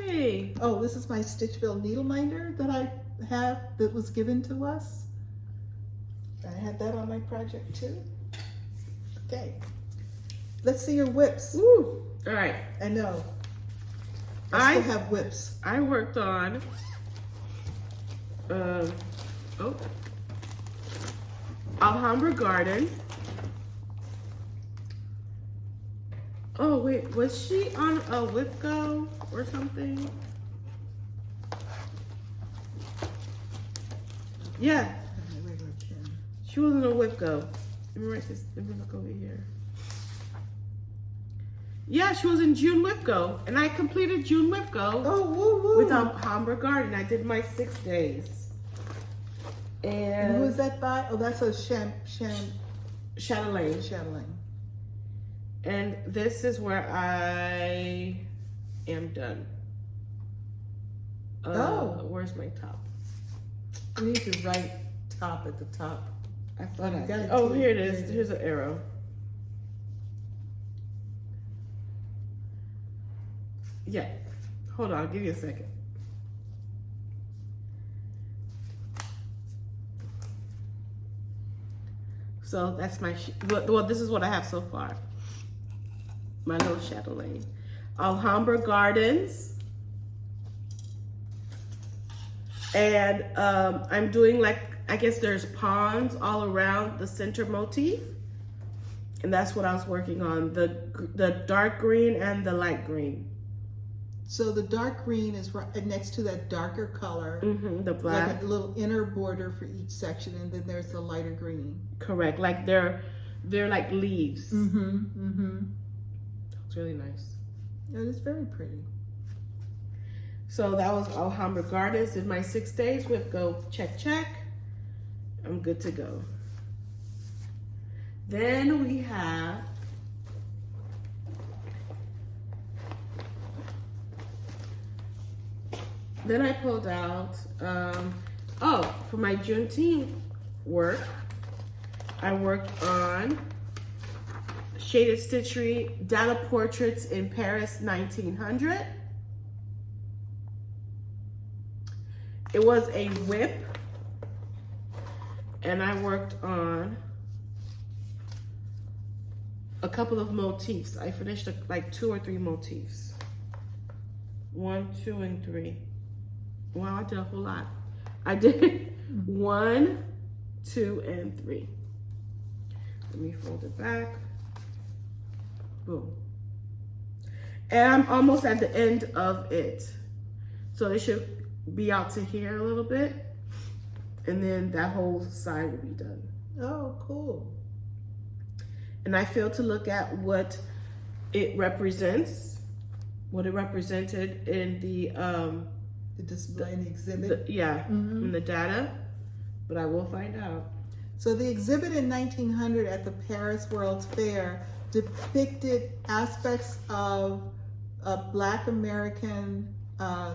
Yay. Oh, this is my Stitchville needle minder that I have that was given to us. I had that on my project too. Okay. Let's see your whips. Woo. All right. I know. I still have whips. I worked on Alhambra Garden. Oh wait, was she on a Whip Go or something? Yeah, she was on a Whip Go. Let me write this. Let me look over here. Yeah, she was in June Whip Go, and I completed June Whip Go. Oh, woo woo. With Alhambra Garden. I did my 6 days. And who is that by? Oh, that's a Chatelaine. Chatelaine. And this is where I am done. Where's my top? You need to write top at the top. I thought I got did. it Oh, too. here it is. Here's an arrow. Yeah. Hold on. I'll give you a second. So that's my, well, this is what I have so far. My little Chatelaine. Alhambra Gardens. And I'm doing like, I guess there's ponds all around the center motif. And that's what I was working on, the dark green and the light green. So the dark green is right next to that darker color. The black. Like a little inner border for each section, and then there's the lighter green. Correct, like they're like leaves. It's really nice. It is very pretty. So that was Alhambra Gardens. In my 6 days, we'll go check. I'm good to go. Then we have then I pulled out for my Juneteenth work, I worked on Shaded Stitchery, Data Portraits in Paris 1900. It was a whip, and I worked on a couple of motifs. I finished like 2 or 3 motifs. 1, 2, and 3. Wow, I did a whole lot. I did 1, 2, and 3. Let me fold it back. Boom. And I'm almost at the end of it. So it should be out to here a little bit. And then that whole side will be done. Oh, cool. And I failed to look at what it represents, what it represented in the display in the exhibit. In the data, but I will find out. So the exhibit in 1900 at the Paris World's Fair depicted aspects of Black American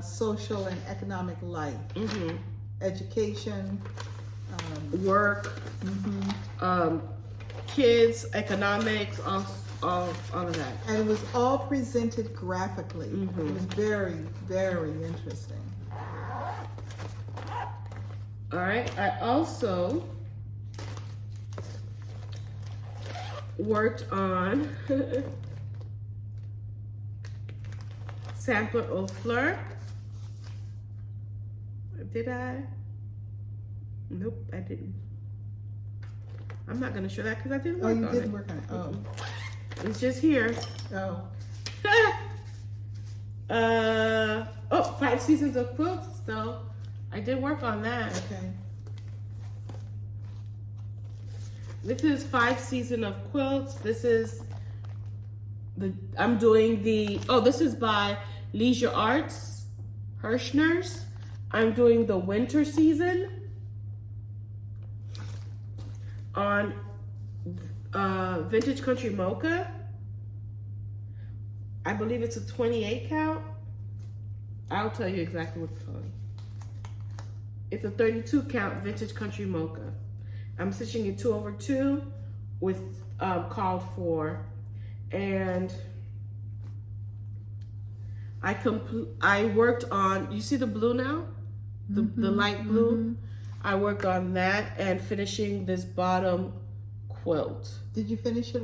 social and economic life, education, work, kids, economics, all of that. and it was all presented graphically. It was very, very interesting. All right, I also worked on Sampler au Fleur. Did I? Nope, I didn't. I'm not gonna show that because I didn't work on it. Oh, you didn't work on it. Oh. It's just here. Oh. 5 Seasons of Quilts, though. I did work on that. Okay. This is 5 Seasons of Quilts. This is I'm doing this is by Leisure Arts, Hirschner's. I'm doing the winter season on Vintage Country Mocha. I believe it's a 28 count. I'll tell you exactly what it's on. It's a 32 count Vintage Country Mocha. I'm stitching it 2/2 with called for, and I worked on, you see the blue now? The light blue? I worked on that and finishing this bottom quilt. Did you finish it,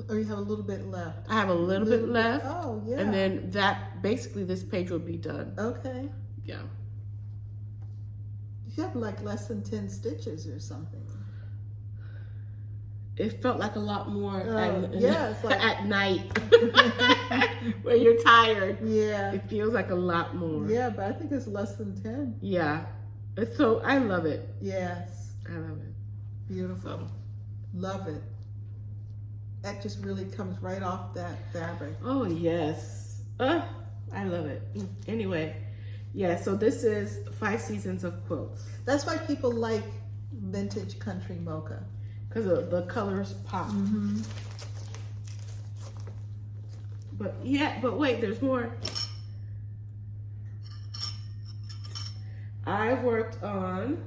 or you have a little bit left? I have a little bit left. Oh, yeah. And then basically this page will be done. Okay. Yeah. You have like less than 10 stitches or something. It felt like a lot more it's like, at night when you're tired. Yeah. It feels like a lot more. Yeah, but I think it's less than 10. Yeah. I love it. Yes. I love it. Beautiful. So. Love it. That just really comes right off that fabric. Oh, yes. I love it. Anyway, yeah, so this is 5 Seasons of Quilts. That's why people like Vintage Country Mocha. Because the colors pop. But wait, there's more. I worked on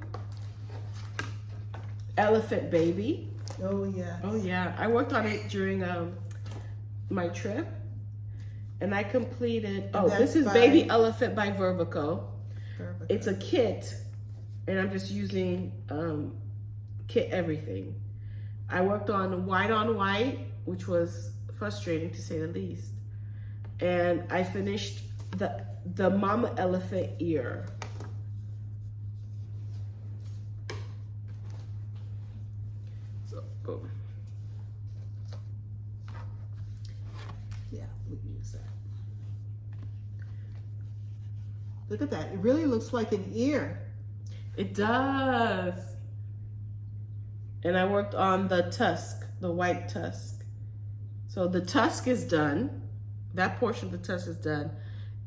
Elephant Baby. Oh, yeah. Oh, yeah. I worked on it during my trip. And I completed, this is Baby Elephant by Vervaco. It's a kit. And I'm just using kit everything. I worked on white, which was frustrating to say the least. And I finished the mama elephant ear. So, boom. Yeah, we use that. Look at that. It really looks like an ear. It does. And I worked on the tusk, the white tusk. So the tusk is done. That portion of the tusk is done.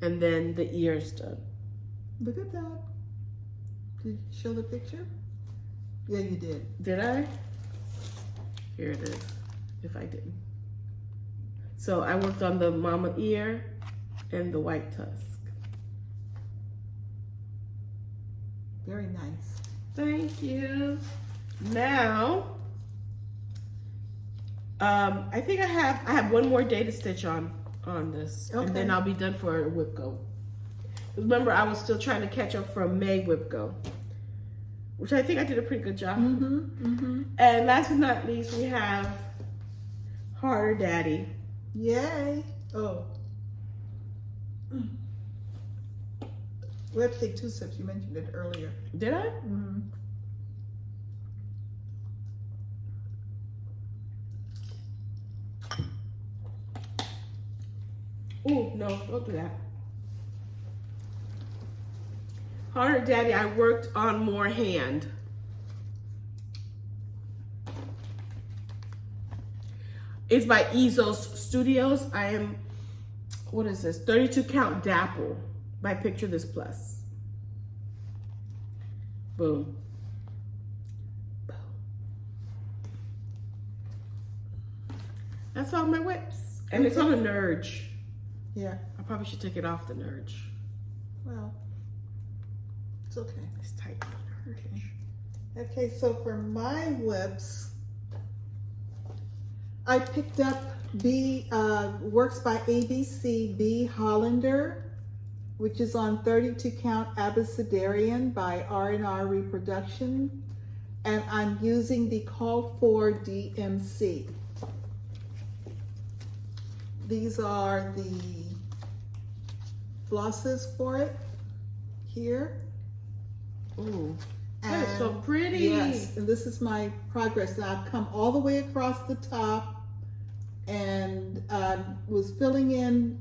And then the ear is done. Look at that. Did you show the picture? Yeah, you did. Did I? Here it is, if I didn't. So I worked on the mama ear and the white tusk. Very nice. Thank you. Now, I think I have one more day to stitch on this, Okay. and then I'll be done for whip go. Remember, I was still trying to catch up from May whip go, which I think I did a pretty good job. And last but not least, we have Harder Daddy. Yay! Oh, we have to take 2 sips. You mentioned it earlier. Did I? Mm-hmm. Ooh, no, don't do that. Harder Daddy, I worked on more hand. It's by Eezos Studios. I am, what is this? 32 count dapple by Picture This Plus. Boom. Boom. That's all my whips. And it's on a nurge. Yeah. I probably should take it off the nurge. Well, it's okay. It's tight on the nurge. Okay, so for my whips, I picked up Works by ABC B Hollander, which is on 32 count Abecedarian by R&R Reproduction, and I'm using the Call for DMC. These are the flosses for it here. Ooh, that is so pretty. Yes, and this is my progress. And I've come all the way across the top and was filling in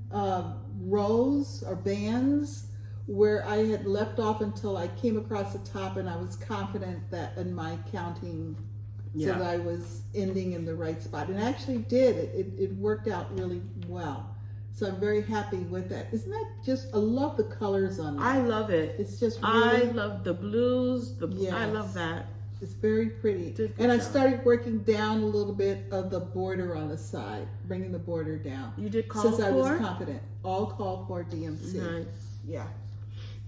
rows or bands where I had left off until I came across the top, and I was confident that in my counting so that I was ending in the right spot. And I actually did. It worked out really well. So I'm very happy with that. Isn't that just, I love the colors on it. I love it. It's just really, I love the blues. I Yes. love that. it's very pretty. Did good And I job. started working down a little bit of the border on the side, bringing the border down. You did call Since for? I was confident. All call for DMC. Nice. Yeah.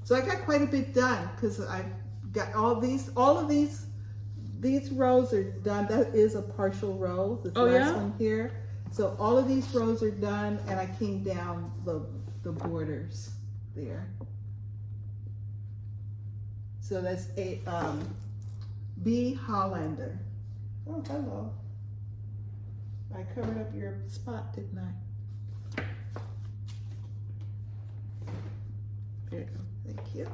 So I got quite a bit done because I've got all of these rows are done. That is a partial row, this Oh, last yeah? one here. So all of these rows are done, and I came down the borders there. So that's a B Hollander. Oh, hello. I covered up your spot, didn't I? There you go. Thank you.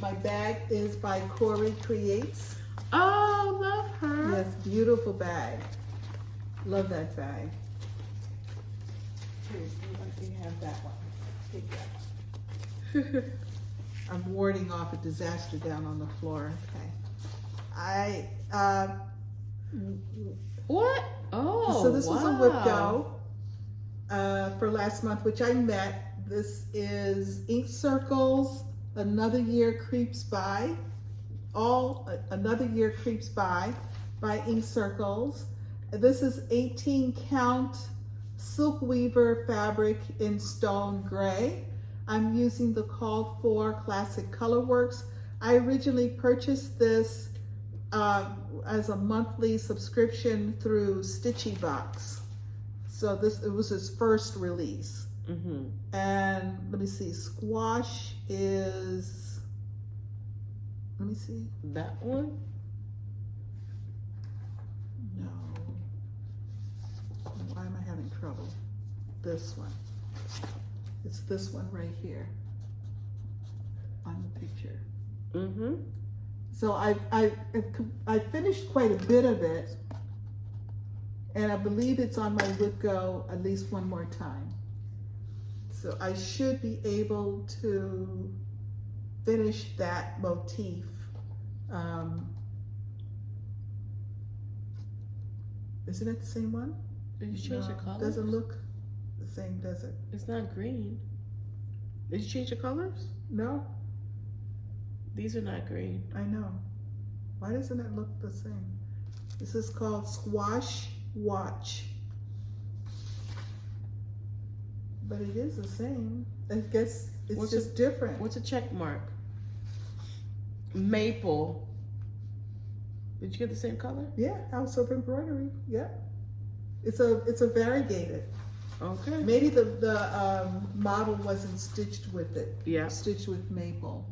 My bag is by Corey Creates. Oh, love her. Yes, beautiful bag. Love that bag. Here, let me have that one. Take that one. I'm warding off a disaster down on the floor. Okay. What? Oh, So this was a whip wow. go for last month, which I met. This is Ink Circles, Another Year Creeps By. Another Year Creeps By Ink Circles. This is 18 count silk weaver fabric in stone gray. I'm using the called for Classic Colorworks. I originally purchased this as a monthly subscription through Stitchy Box. So it was his first release. Mm-hmm. And let me see, Squash is, let me see. That one? No. Why am I having trouble? This one. It's this one right here on the picture. Mm-hmm. So I finished quite a bit of it, and I believe it's on my would go at least one more time. So I should be able to finish that motif. Isn't it the same one? Did you change the colors? Doesn't look the same, does it? It's not green. Did you change the colors? No, These are not green. I know. Why doesn't it look the same? This is called Squash Watch. But it is the same. I guess it's What's just different. What's a check mark? Maple. Did you get the same color? Yeah, House of Embroidery. Yeah, it's a variegated. Okay. Maybe the model wasn't stitched with it. Yeah. Stitched with maple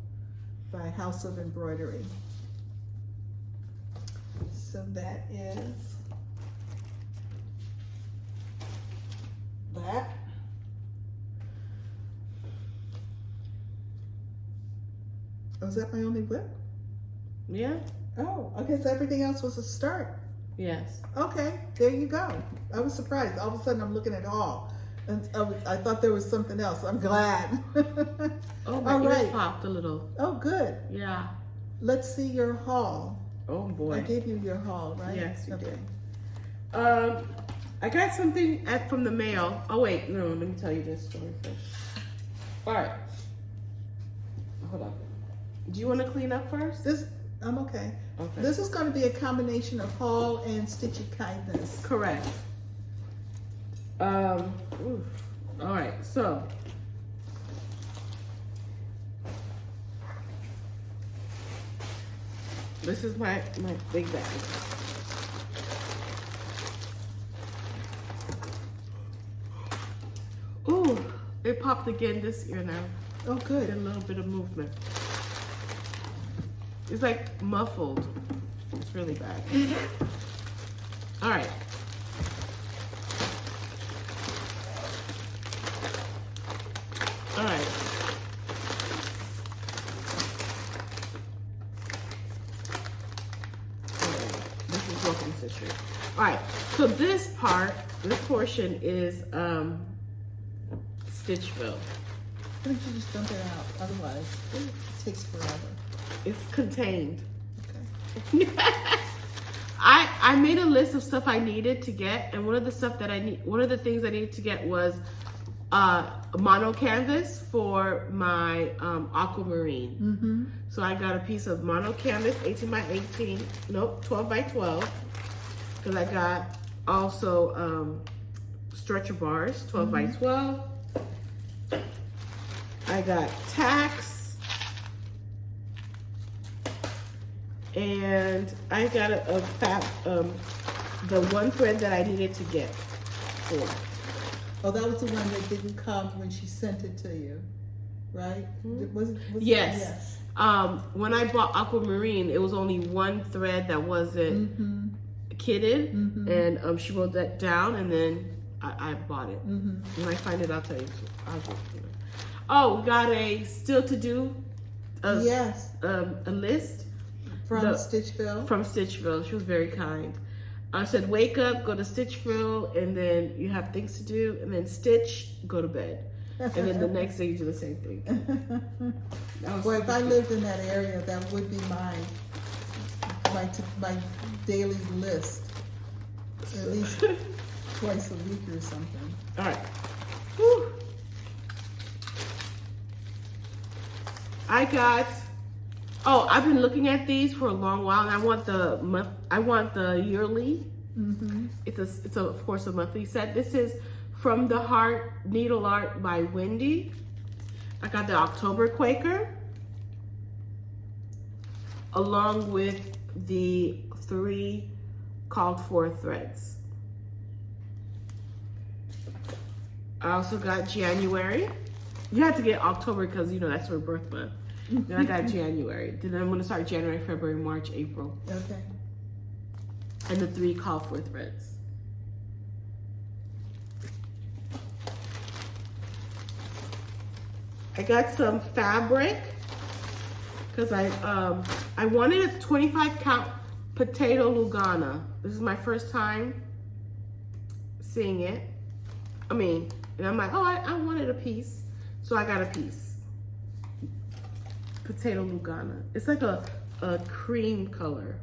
by House of Embroidery. So that is that. Oh, is that my only whip? Yeah. Oh, okay, so everything else was a start. Yes. Okay, there you go. I was surprised. All of a sudden I'm looking at all. And I thought there was something else. I'm glad. Oh, my ears popped a little. Oh, good. Yeah. Let's see your haul. Oh boy. I gave you your haul, right? Yes, you okay. did. I got something from the mail. Oh wait, no, let me tell you this story first. All right. Hold on. Do you want to clean up first? I'm okay. Okay. This is going to be a combination of haul and stitchy kindness. Correct. Oof. All right, so this is my big bag. Ooh, it popped again this year now. Oh, good. A little bit of movement. It's like muffled. It's really bad. All right. All right. This is welcome Stitchery. All right. So this portion is Stitchville. Why don't you just dump it out? Otherwise, it takes forever. It's contained. Okay. I made a list of stuff I needed to get, and one of the things I needed to get was mono canvas for my aquamarine. Mm-hmm. So I got a piece of mono canvas, 18 by 18, nope, 12 by 12, because I got also stretcher bars, 12 by 12. I got tacks, and I got the one thread that I needed to get for. Oh, that was the one that didn't come when she sent it to you, right? Was Yes. Yes. When I bought aquamarine, it was only one thread that wasn't kitted, and she wrote that down, and then I bought it. When I find it, I'll tell you. Oh, we got a still to do. Yes. A list From Stitchville. From Stitchville. She was very kind. I said, wake up, go to Stitchville, and then you have things to do, and then stitch, go to bed. And then the next day you do the same thing. Boy, if I lived in that area, that would be my daily list. At least twice a week or something. All right. Whew. I've been looking at these for a long while, and I want the yearly. It's of course a monthly set. This is From the Heart Needle Art by Wendy. I got the October Quaker, along with the 3 called for threads. I also got January. You have to get October because that's her birth month. Then I got January. Then I'm going to start January, February, March, April. Okay. And the 3 called for threads. I got some fabric because I wanted a 25 count potato Lugana. This is my first time seeing it. And I'm like, oh, I wanted a piece. So I got a piece. Potato Lugana. It's like a cream color.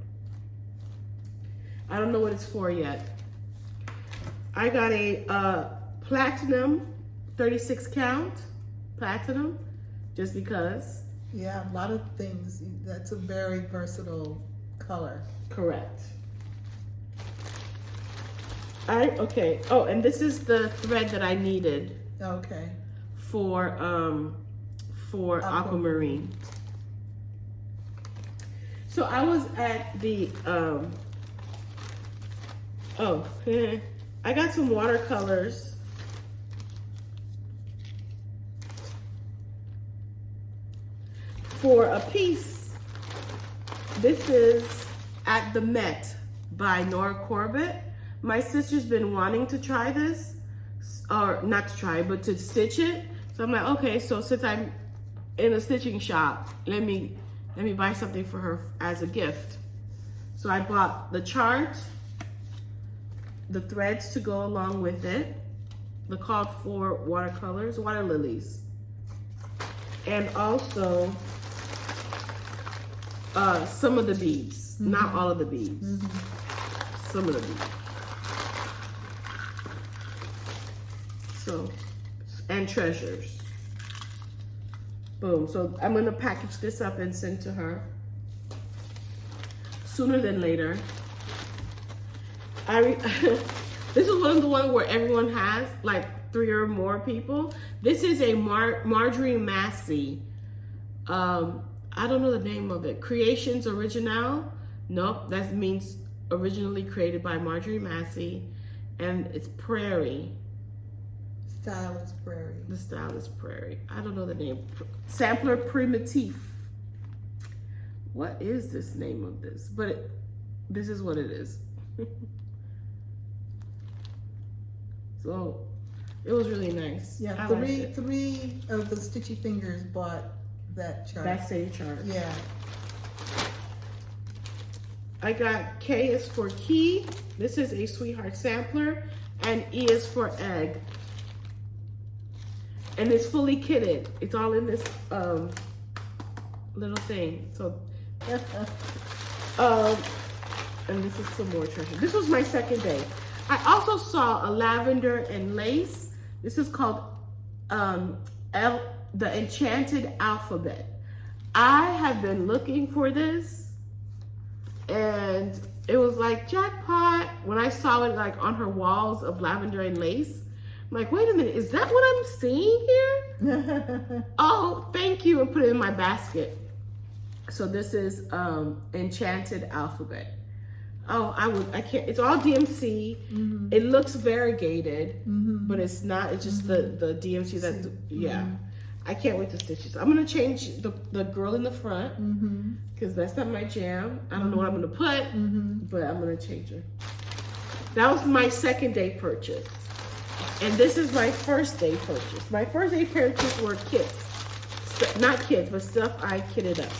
I don't know what it's for yet. I got a platinum 36 count platinum, just because. Yeah, a lot of things. That's a very versatile color. Correct. Okay. Oh, and this is the thread that I needed. Okay. For aquamarine. So I was at the, I got some watercolors. For a piece. This is At the Met by Nora Corbett. My sister's been wanting to try this, or not to try, but to stitch it. So I'm like, okay, so since I'm in a stitching shop, let me buy something for her as a gift. So I bought the chart, the threads to go along with it, the called for watercolors, water lilies, and also some of the beads, not all of the beads, some of the beads. So, and treasures. Boom. So I'm gonna package this up and send to her sooner than later. This is one of the ones where everyone has like 3 or more people. This is a Marjorie Massey. I don't know the name of it. Creations Original. Nope, that means originally created by Marjorie Massey. And it's Prairie. Style is Prairie. The style is Prairie. I don't know the name. Sampler Primitif. What is this name of this? But this is what it is. So it was really nice. Yeah, three of the Stitchy Fingers bought that chart. That same chart. Yeah. I got K is for key. This is a Sweetheart sampler, and E is for egg. And it's fully kitted. It's all in this little thing. So, and this is some more treasure. This was my second day. I also saw a lavender and lace. This is called the Enchanted Alphabet. I have been looking for this, and it was like jackpot when I saw it like on her walls of lavender and lace. I'm like, wait a minute, is that what I'm seeing here? Oh, thank you, and put it in my basket. So this is Enchanted Alphabet. Oh, I can't, it's all DMC. It looks variegated, but it's not, it's just the DMC that, yeah. I can't wait to stitch this. I'm gonna change the girl in the front, because that's not my jam. I don't know what I'm gonna put, but I'm gonna change her. That was my second day purchase. And this is my first day purchase. My first day purchase were kits. Not kits, but stuff I kitted up.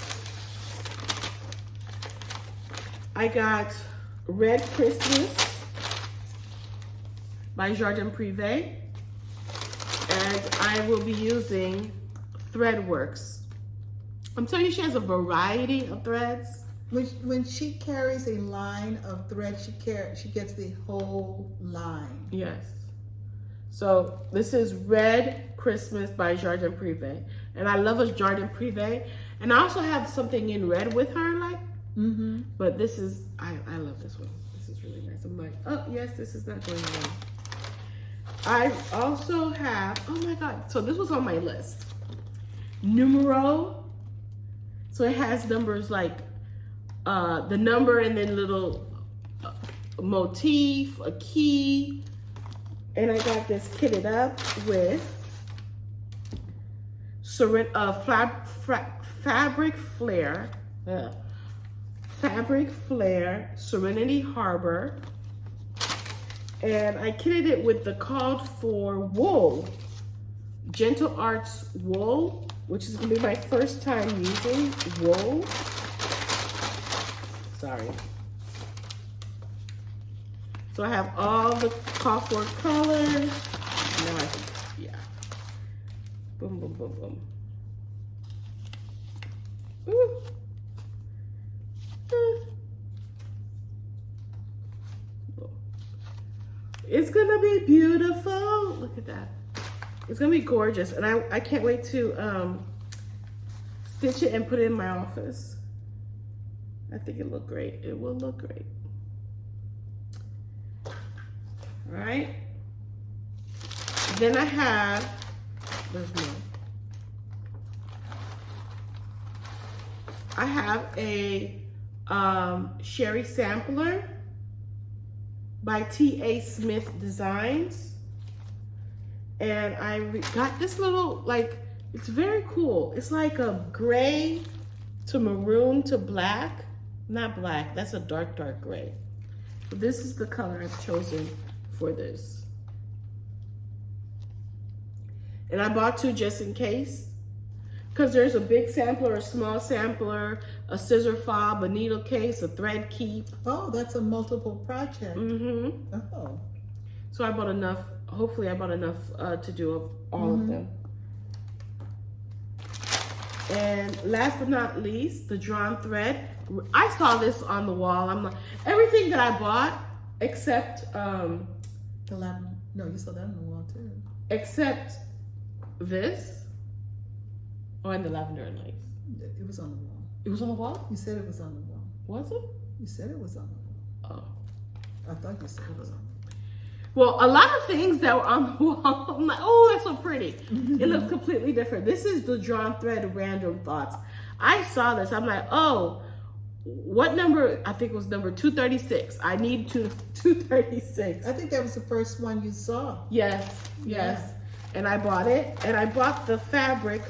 I got Red Christmas by Jardin Privé. And I will be using Threadworks. I'm telling you, she has a variety of threads. When she carries a line of thread, she gets the whole line. Yes. So this is Red Christmas by Jardin Privé. And I love a Jardin Privé. And I also have something in red with her, like, but this is, I love this one. This is really nice. I'm like, oh yes, this is not going wrong. I also have, oh my God, so this was on my list. Numero. So it has numbers like the number and then little motif, a key. And I got this kitted up with Fabric Flare Serenity Harbor. And I kitted it with the called for wool, Gentle Arts wool, which is gonna be my first time using wool. Sorry. So I have all the called for colors. Now I can, yeah. Boom, boom, boom, boom. Ooh. It's gonna be beautiful. Look at that. It's gonna be gorgeous. And I can't wait to stitch it and put it in my office. I think it'll look great. It will look great. All right. Then I have, there's more. I have a Sherry Sampler by T.A. Smith Designs. And I got this little, like, it's very cool. It's like a gray to maroon to black. Not black, that's a dark, dark gray. So this is the color I've chosen for this. And I bought two just in case. Because there's a big sampler, a small sampler, a scissor fob, a needle case, a thread keep. Oh, that's a multiple project. Mm-hmm. Oh. So I bought enough, hopefully I bought enough to do of all of them. And last but not least, the drawn thread. I saw this on the wall. I'm like, everything that I bought except The lavender. No, you saw that on the wall too. Except this. Oh, and the lavender and lace. It was on the wall. It was on the wall? You said it was on the wall. Was it? You said it was on the wall. Oh. I thought you said it was on the wall. Well, a lot of things that were on the wall, I'm like, oh, that's so pretty. It looks completely different. This is the drawn thread random thoughts. I saw this. I'm like, oh, what number? I think it was number 236. I need 236. I think that was the first one you saw. Yes, yes. Yeah. And I bought it. And I bought the fabric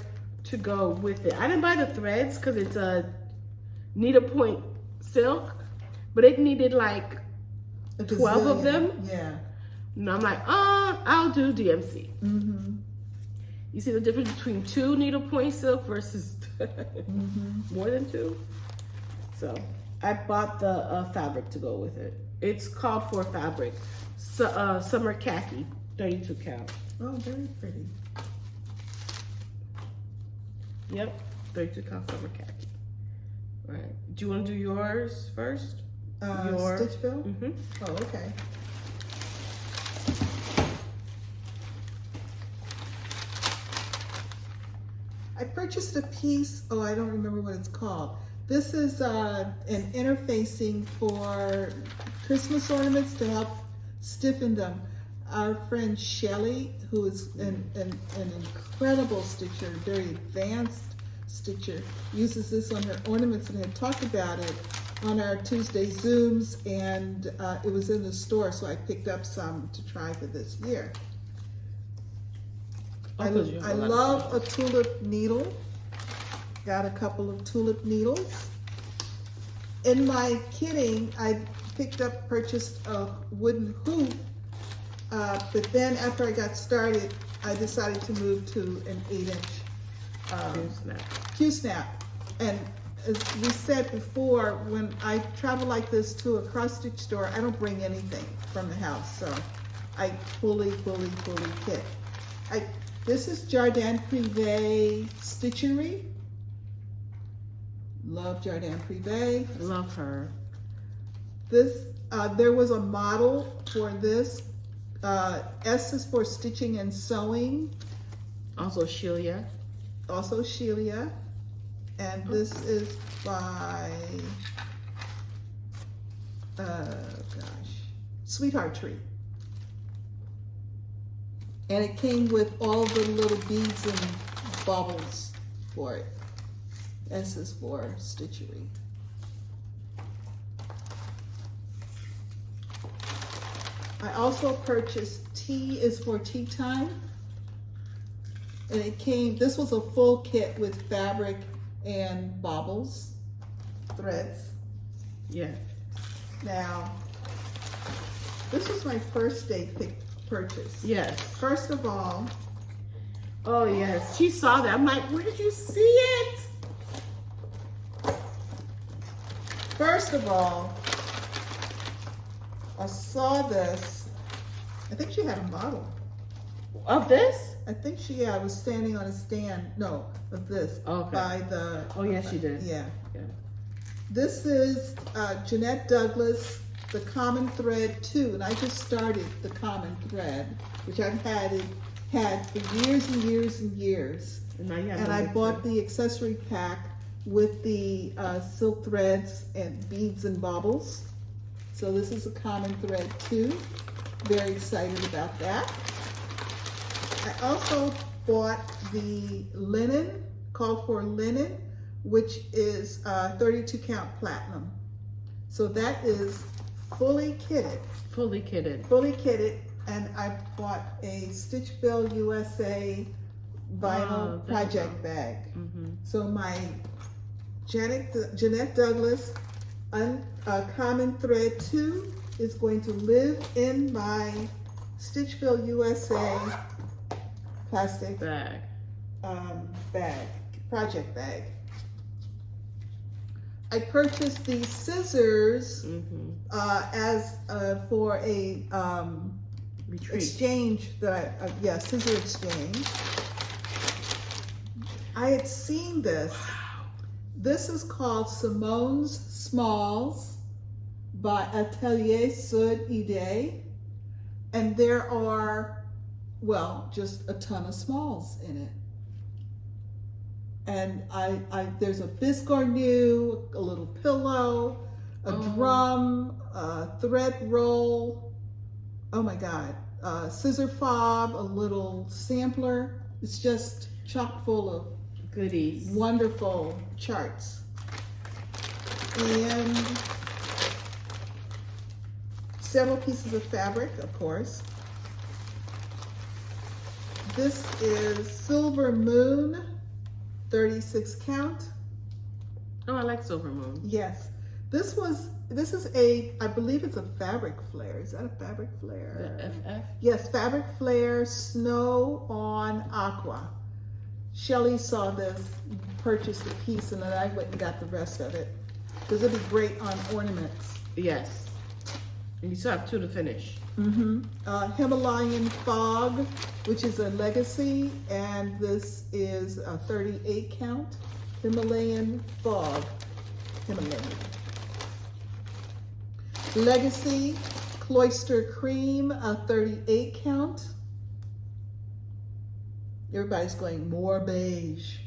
to go with it. I didn't buy the threads because it's a needlepoint silk, but it needed like 12 of them. Yeah. And I'm like, I'll do DMC. You see the difference between 2 needlepoint silk versus more than 2? So I bought the fabric to go with it. It's called for fabric. Summer khaki, 32 count. Oh, very pretty. Yep, 32 count summer khaki. All right. Do you want to do yours first? Stitchville? Mm-hmm. Oh, okay. I purchased a piece, oh, I don't remember what it's called. This is an interfacing for Christmas ornaments to help stiffen them. Our friend Shelia, who is an incredible stitcher, very advanced stitcher, uses this on her ornaments and had talked about it on our Tuesday Zooms, and it was in the store, so I picked up some to try for this year. I love a tulip needle. Got a couple of tulip needles. In my kitting, I purchased a wooden hoop, but then after I got started, I decided to move to an 8-inch Q-snap. And as we said before, when I travel like this to a cross-stitch store, I don't bring anything from the house, so I fully kit. This is Jardin Privé Stitchery. Love Jardin Privé. Love her. This, there was a model for this. S is for stitching and sewing. Also Shelia. And this is by, Sweetheart Tree. And it came with all the little beads and bubbles for it. S is for Stitchery. I also purchased T is for Tea Time. And it came, this was a full kit with fabric and baubles, threads. Yes. Now, this was my first day purchase. Yes. First of all, oh yes, she saw that. I'm like, where did you see it? First of all, I saw this. I think she had a model. Of this? I think she was standing on a stand. No, of this. Okay. By the. Oh yes, she did. Yeah. Yeah. This is Jeanette Douglas, the Common Thread 2, and I just started the Common Thread, which I've had for years and years and years. And I bought the accessory pack with the silk threads and beads and baubles. So this is a Common Thread 2. Very excited about that. I also bought the linen, called for linen, which is 32 count platinum. So that is fully kitted. Fully kitted. Fully kitted, and I bought a Stitchville USA vinyl project bag. So my Jeanette Douglas Common Thread 2 is going to live in my Stitchville USA plastic bag, project bag. I purchased these scissors as for a exchange that scissor exchange. I had seen this. This is called Simone's Smalls by Atelier Sud Idée, and there are, well, just a ton of smalls in it. And there's a biscornu, a little pillow, a drum, a thread roll. Oh my God, scissor fob, a little sampler. It's just chock full of goodies, wonderful charts, and several pieces of fabric, of course. This is Silver Moon, 36 count. Oh, I like Silver Moon. Yes. This is a, I believe it's a fabric flare. Is that a fabric flare? The FF? Yes, fabric flare, snow on aqua. Shelia saw this, purchased a piece, and then I went and got the rest of it. Because it'd be great on ornaments. Yes. And you still have 2 to finish. Himalayan Fog, which is a legacy, and this is a 38 count. Himalayan Fog. Himalayan. Legacy Cloister Cream, a 38 count. Everybody's going more beige.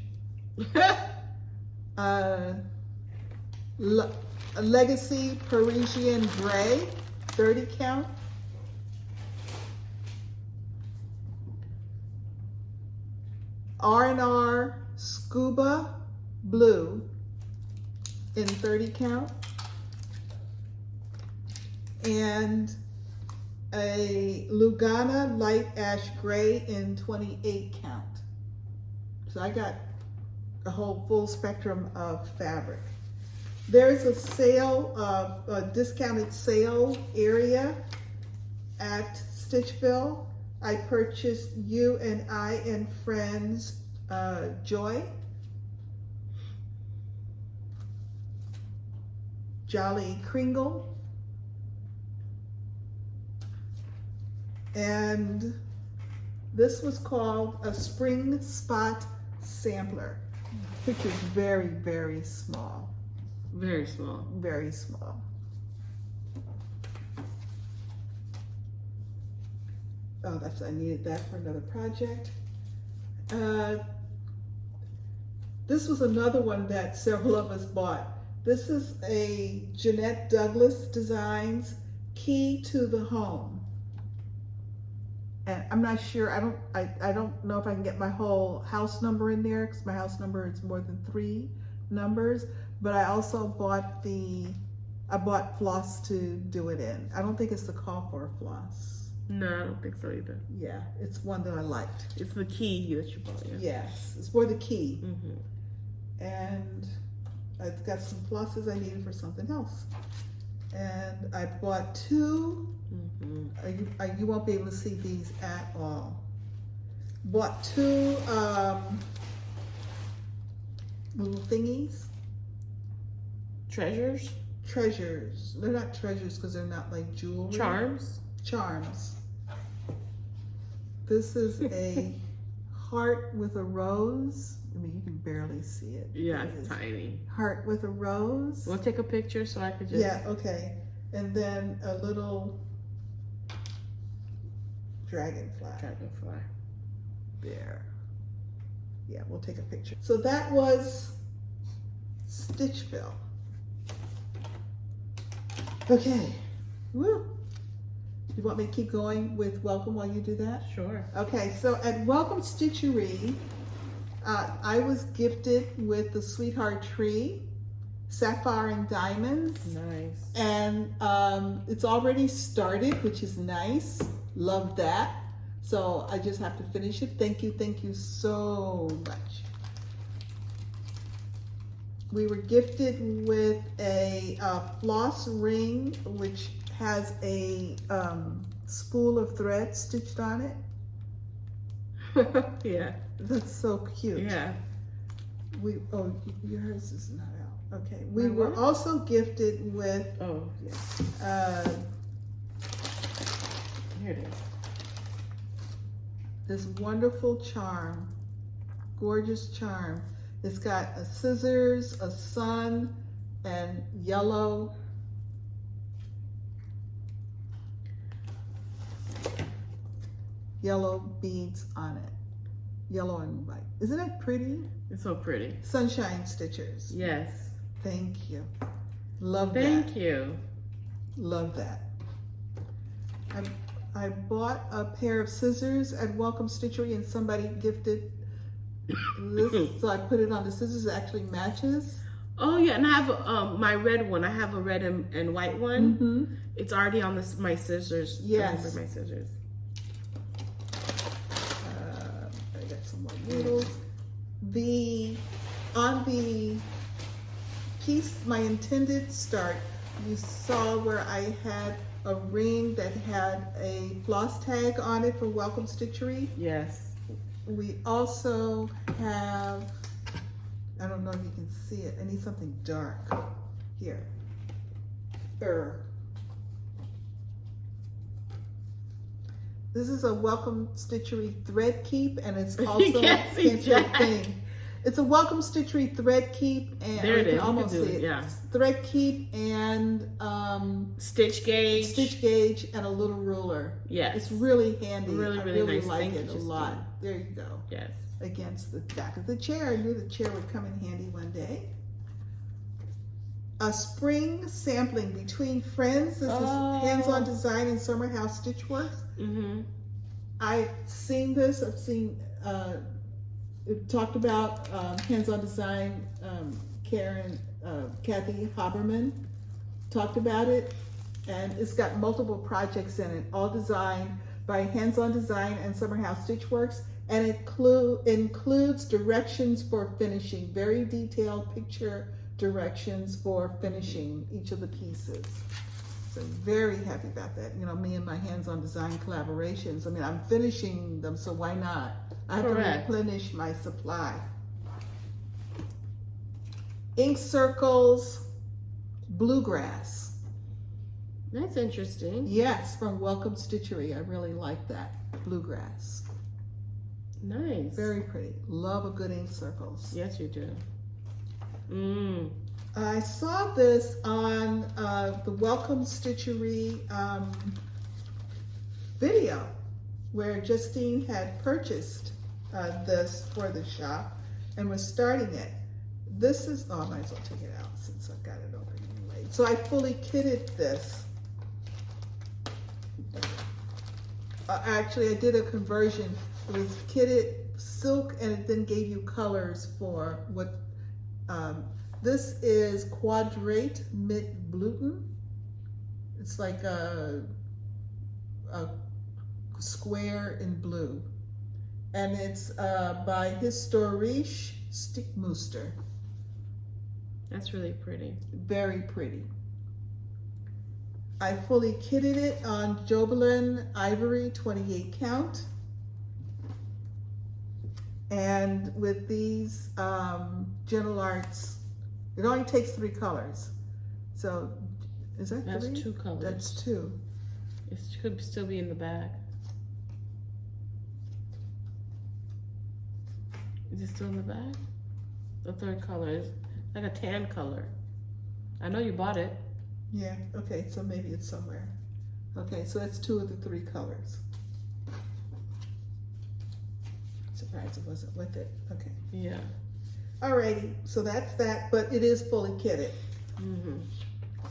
Legacy Parisian Gray, 30 count. R&R Scuba Blue in 30 count. And a Lugana Light Ash Gray in 28 count. So I got a whole full spectrum of fabric. There's a sale, a discounted sale area at Stitchville. I purchased You and I and Friends Joy. Jolly Kringle. And this was called a Spring Spot Sampler, which is very, very small. Very small. Very small. Oh, I needed that for another project. This was another one that several of us bought. This is a Jeanette Douglas Designs Key to the Home. And I'm not sure, I don't know if I can get my whole house number in there, because my house number is more than 3 numbers, but I also bought floss to do it in. I don't think it's the call for a floss. No, I don't think so either. Yeah, it's one that I liked. It's the key that you bought, yeah. Yes, it's for the key. And I've got some flosses I needed for something else. And I bought 2. You won't be able to see these at all. Bought 2 little thingies. Treasures? Treasures. They're not treasures because they're not like jewelry. Charms? Charms. This is a heart with a rose. I mean, you can barely see it. Yeah, it's tiny. Heart with a rose. We'll take a picture so I could just... Yeah, okay. And then a little dragonfly. Dragonfly. There. Yeah, we'll take a picture. So that was Stitchville. Okay. Woo. You want me to keep going with Welcome while you do that? Sure. Okay, so at Welcome Stitchery, I was gifted with the Sweetheart Tree, sapphire and diamonds. Nice. And it's already started, which is nice. Love that. So I just have to finish it. Thank you so much. We were gifted with a floss ring, which has a spool of thread stitched on it. Yeah. That's so cute. Yeah. Yours is not out. Okay. We were also gifted with here it is. This wonderful charm, gorgeous charm. It's got a scissors, a sun, and yellow. Yellow beads on it. Yellow and white. Isn't that pretty? It's so pretty. Sunshine Stitchers. Yes. Thank you. Love that. Thank you. Love that. I bought a pair of scissors at Welcome Stitchery and somebody gifted this, so I put it on the scissors. It actually matches. Oh yeah, and I have my red one. I have a red and white one. Mm-hmm. It's already on my scissors. Yes. My scissors. I got some more needles. On the piece, my intended start, you saw where I had a ring that had a floss tag on it for Welcome Stitchery. Yes. We also have, I don't know if you can see it, I need something dark here. This is a Welcome Stitchery thread keep, and it's also thing. It's a Welcome Stitchery thread keep, and there it is. You can almost see it. Yeah. Thread keep and stitch gauge, and a little ruler. Yes. It's really handy. Really, I really really nice. like Thank it you, a lot. Justine. There you go. Yes. Against the back of the chair. I knew the chair would come in handy one day. A spring sampling between friends. This is hands-on design in Summer House Stitchworks. Mm-hmm. I've seen this. I've seen it talked about hands-on design. Kathy Haberman talked about it, and it's got multiple projects in it, all designed by Hands-on Design and Summer House Stitchworks, and it includes directions for finishing, very detailed picture directions for finishing each of the pieces. So very happy about that. You know, me and my Hands-on Design collaborations. I mean, I'm finishing them, so why not? I have to replenish my supply. Ink circles, bluegrass. That's interesting. Yes, from Welcome Stitchery. I really like that. Bluegrass. Nice. Very pretty. Love a good ink circles. Yes, you do. I saw this on the Welcome Stitchery video where Justine had purchased this for the shop and was starting it. This is, I might as well take it out since I've got it open anyway. So I fully kitted this. Actually, I did a conversion. It was kitted silk and it then gave you colors for what, this is Quadrate Mid Bluten. It's like a square in blue. And it's by Historische Stickmuster. That's really pretty. Very pretty. I fully kitted it on Jobelin Ivory 28 count. And with these Gentle Arts, it only takes 3 colors. So, is that 3? That's 2 colors. That's 2. It could still be in the bag. Is it still in the bag? The 3rd color is like a tan color. I know you bought it. Yeah, okay, so maybe it's somewhere. Okay, so that's 2 of the 3 colors. Surprised it wasn't with it. Okay. Yeah. Alrighty, so that's that, but it is fully kitted. Mm-hmm.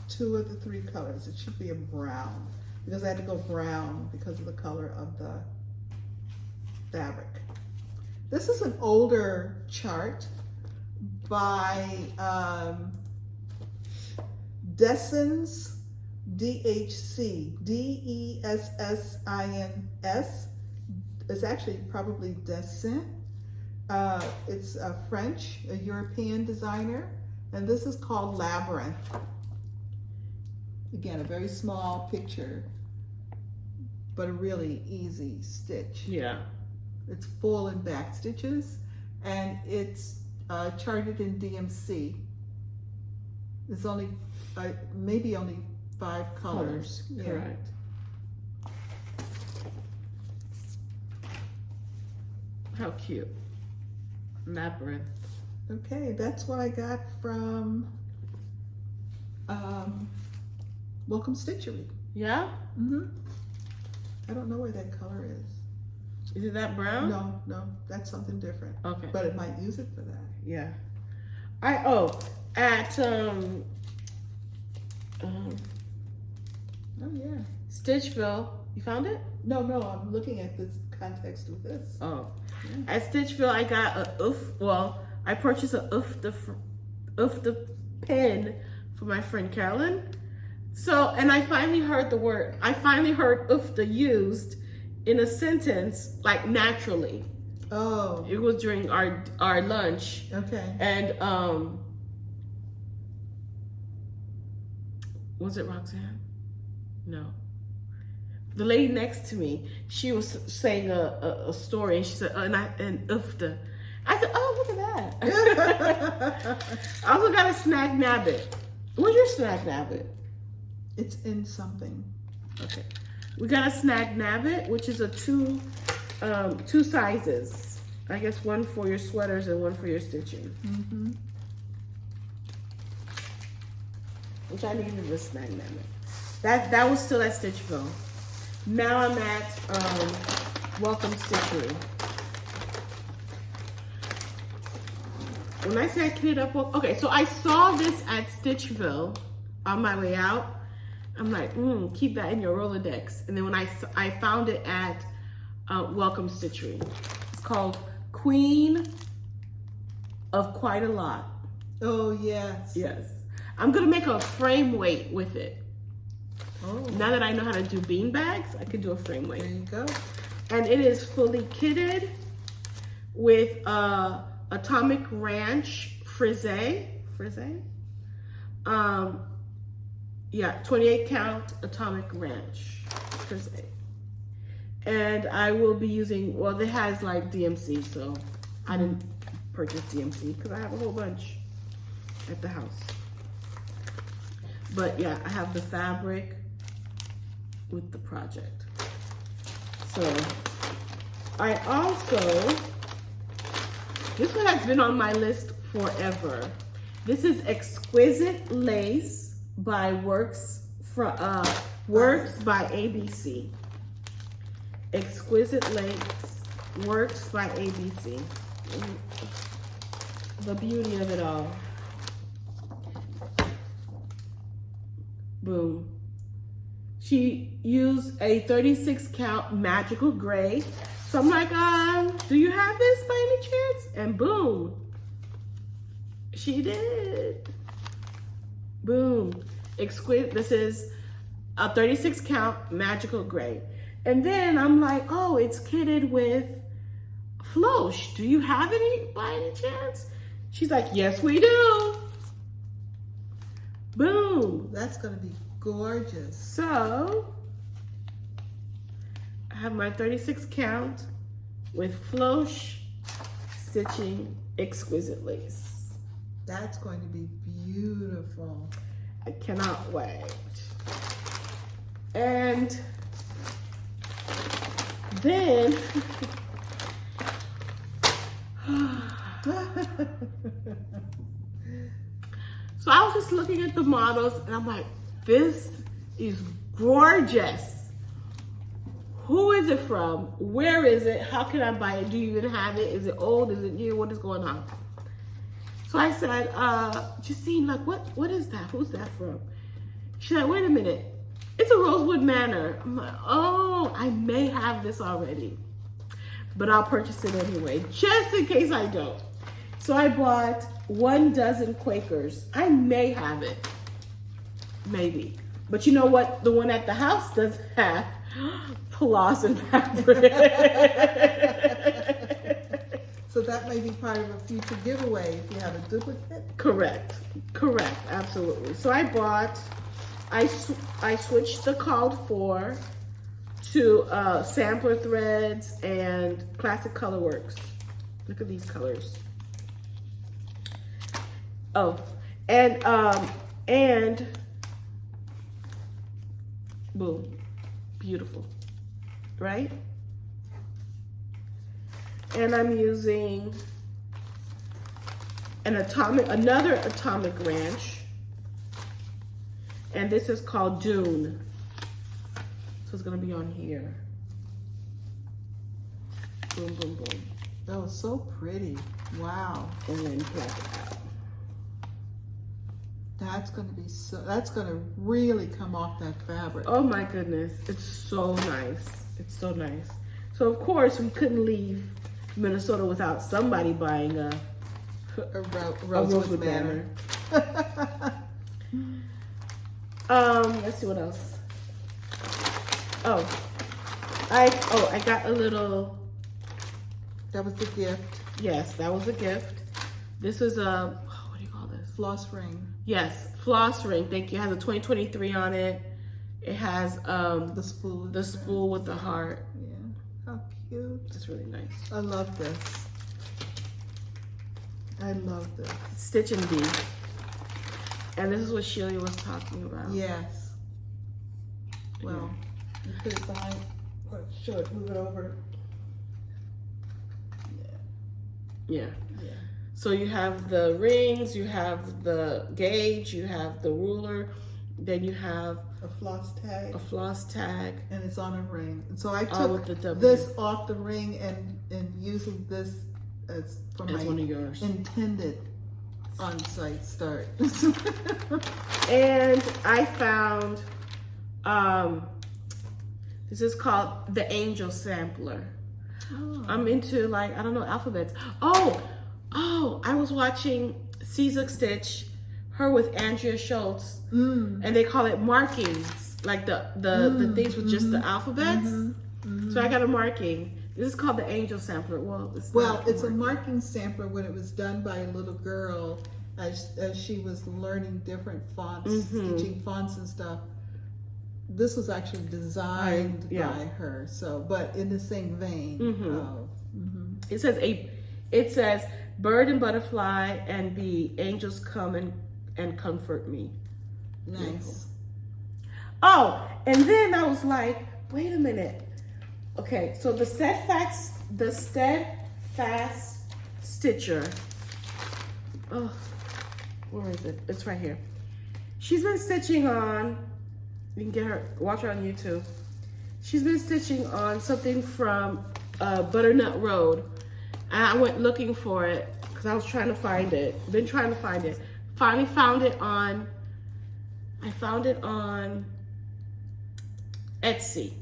2 of the 3 colors. It should be a brown because I had to go brown because of the color of the fabric. This is an older chart by Dessins, DHC, Dessins. It's actually probably Dessin. It's a French, a European designer, and this is called Labyrinth. Again, a very small picture, but a really easy stitch. Yeah. It's full and back stitches, and it's charted in DMC. It's only, maybe only 5 colors. Yeah. Correct. How cute. Labyrinth. Okay, that's what I got from Welcome Stitchery. Yeah? Mm-hmm. I don't know where that color is. Is it that brown? No, that's something different. Okay. But it might use it for that. Yeah. At Oh yeah. Stitchville. You found it? No, I'm looking at this context with this. Oh. Yeah. At Stitchville, I got I purchased a the pen for my friend Carolyn. So, and I finally heard the used in a sentence, like naturally. Oh. It was during our lunch. Okay. And, was it Roxanne? No. The lady next to me, she was saying a story, and she said, and ufta. I said, oh, look at that. I also got a snag nabbit. Where's your snag nabbit? It's in something. Okay. We got a snag nabbit, which is a two sizes. I guess one for your sweaters and one for your stitching. Mm-hmm. Which I needed a snag nabbit. That was still at Stitchville. Now I'm at Welcome Stitchery. When I say I kitted up, okay, so I saw this at Stitchville on my way out. I'm like, keep that in your Rolodex. And then when I found it at Welcome Stitchery. It's called Queen of Quite a Lot. Oh, yes. Yes. I'm gonna make a frame weight with it. Oh. Now that I know how to do bean bags, I can do a frame weight. There you go. And it is fully kitted with Atomic Ranch frise. Yeah, 28 count Atomic Ranch frise. And I will be using, well, it has like DMC, so I didn't purchase DMC because I have a whole bunch at the house. But yeah, I have the fabric with the project. So I also, this one has been on my list forever. This is Exquisite Lace by Works by ABC. Exquisite Lace, Works by ABC. The beauty of it all. Boom. She used a 36 count magical gray. So I'm like, do you have this by any chance? And boom, she did. Boom. Exquisite. This is a 36 count magical gray. And then I'm like, oh, it's kitted with Flosh. Do you have any by any chance? She's like, yes, we do. Boom. That's going to be gorgeous. So, I have my 36 count with Flosh stitching Exquisite Lace. That's going to be beautiful. I cannot wait. And then, so I was just looking at the models and I'm like, this is gorgeous. Who is it from? Where is it? How can I buy it? Do you even have it? Is it old? Is it new? What is going on? So I said, Justine, like, what is that? Who's that from? She's like, wait a minute. It's a Rosewood Manor. I'm like, oh, I may have this already. But I'll purchase it anyway, just in case I don't. So I bought 1 dozen Quakers. I may have it. maybe. But you know what? The one at the house does have floss and fabric. So that may be part of a future giveaway if you have a duplicate. Correct, absolutely. So I bought, I switched the called for to sampler threads and classic colorworks. Look at these colors. Oh, and boom, beautiful, right? And I'm using another atomic ranch, and this is called Dune. So it's gonna be on here. Boom, boom, boom. Oh, so pretty. Wow. And then black it out. That's gonna really come off that fabric. Oh my goodness, it's so nice. It's so nice. So of course we couldn't leave Minnesota without somebody buying a Rosewood Manor. Let's see what else. I got a little. That was the gift. Yes, that was a gift. This is a, what do you call this? Floss ring. Yes, floss ring. Thank you. It has a 2023 on it. It has the spool with the heart. Yeah. How cute. It's really nice. I love this. I love this. Stitch and Bee. And this is what Shelia was talking about. Yes. Well, you put it behind. Show it. Move it over. Yeah. So you have the rings, you have the gauge, you have the ruler, then you have a floss tag. And it's on a ring. And so I took this off the ring and using this as for my one of yours. Intended on-site start. And I found this is called the Angel Sampler. Oh. I'm into, like, I don't know, alphabets. Oh, I was watching Caesar Stitch, her with Andrea Schultz, and they call it markings, like the things with just the alphabets. So I got a marking. This is called the Angel Sampler. It's a marking sampler when it was done by a little girl as she was learning different fonts, teaching fonts and stuff. This was actually designed by her. So, but in the same vein. It says bird and butterfly and bee, angels come and comfort me. Nice. Beautiful. Oh, and then I was like, wait a minute. Okay, so the steadfast stitcher. Oh, where is it? It's right here. She's been stitching on. You can watch her on YouTube. She's been stitching on something from Butternut Road. And I went looking for it because I was trying to find it. Been trying to find it. Finally found it on, I found it on Etsy.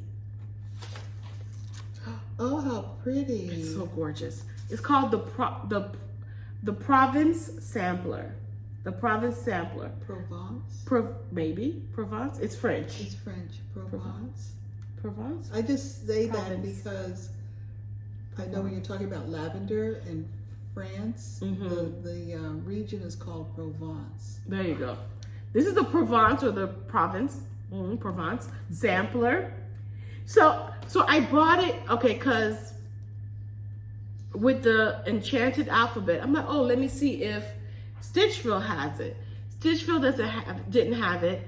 Oh, how pretty. It's so gorgeous. It's called the Province Sampler. The Province Sampler. Provence? Maybe. Provence? It's French. It's French. Provence? Provence? I just say that because I know when you're talking about lavender in France, the region is called Provence. There you go. This is the Provence or the Province. Provence Sampler. So I bought it, okay, because with the enchanted alphabet, I'm like, oh, let me see if Stitchville has it. Stitchville didn't have it.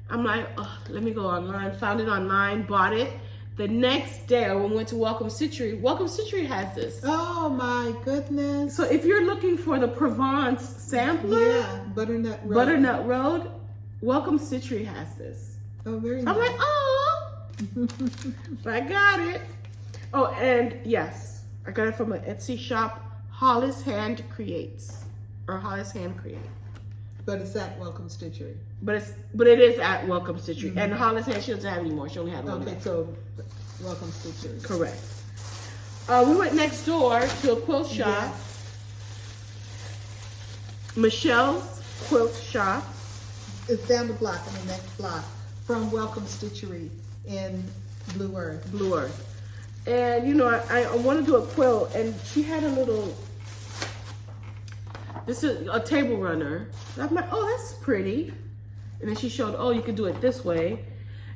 I'm like, oh, let me go online. Found it online, bought it. The next day, when we went to Welcome Stitchery has this. Oh my goodness! So if you're looking for the Provence sampler, Butternut Road, Welcome Stitchery has this. Oh, very nice. I'm like, oh, but I got it. Oh, and yes, I got it from an Etsy shop. Hollis Hand Creates. But it's at Welcome Stitchery. But it is at Welcome Stitchery. And Hollis Hand, she doesn't have anymore. She only had one. Okay, so Welcome Stitchery. Correct. We went next door to a quilt shop. Yeah. Michelle's Quilt Shop. it's down the block, I mean next block, from Welcome Stitchery in Blue Earth. Blue Earth. And you know, I want to do a quilt, and she had a little, this is a table runner. I'm like, oh, that's pretty. And then she showed, oh, you could do it this way.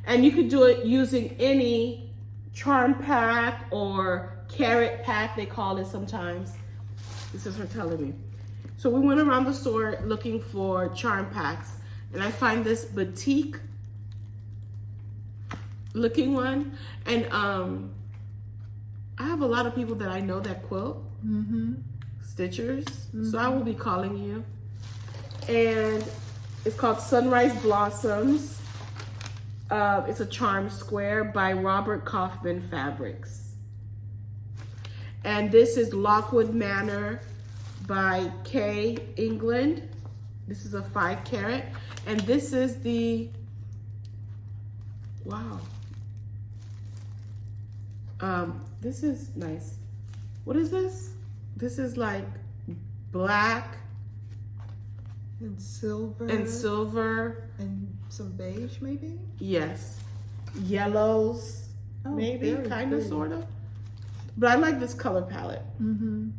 And you could do it using any charm pack or carrot pack, they call it sometimes. This is her telling me. So we went around the store looking for charm packs, and I find this boutique looking one. And I have a lot of people that I know that quilt, stitchers. So I will be calling you. And it's called Sunrise Blossoms. It's a charm square by Robert Kaufman Fabrics. And this is Rosewood Manor by Kay England. This is a 5 carat. And this is the, wow. This is nice. What is this? This is like black And silver. and silver. And some beige, maybe? Yes. Yellows, Oh, maybe, very kind of, pretty. sort of. But I like this color palette. Mm-hmm.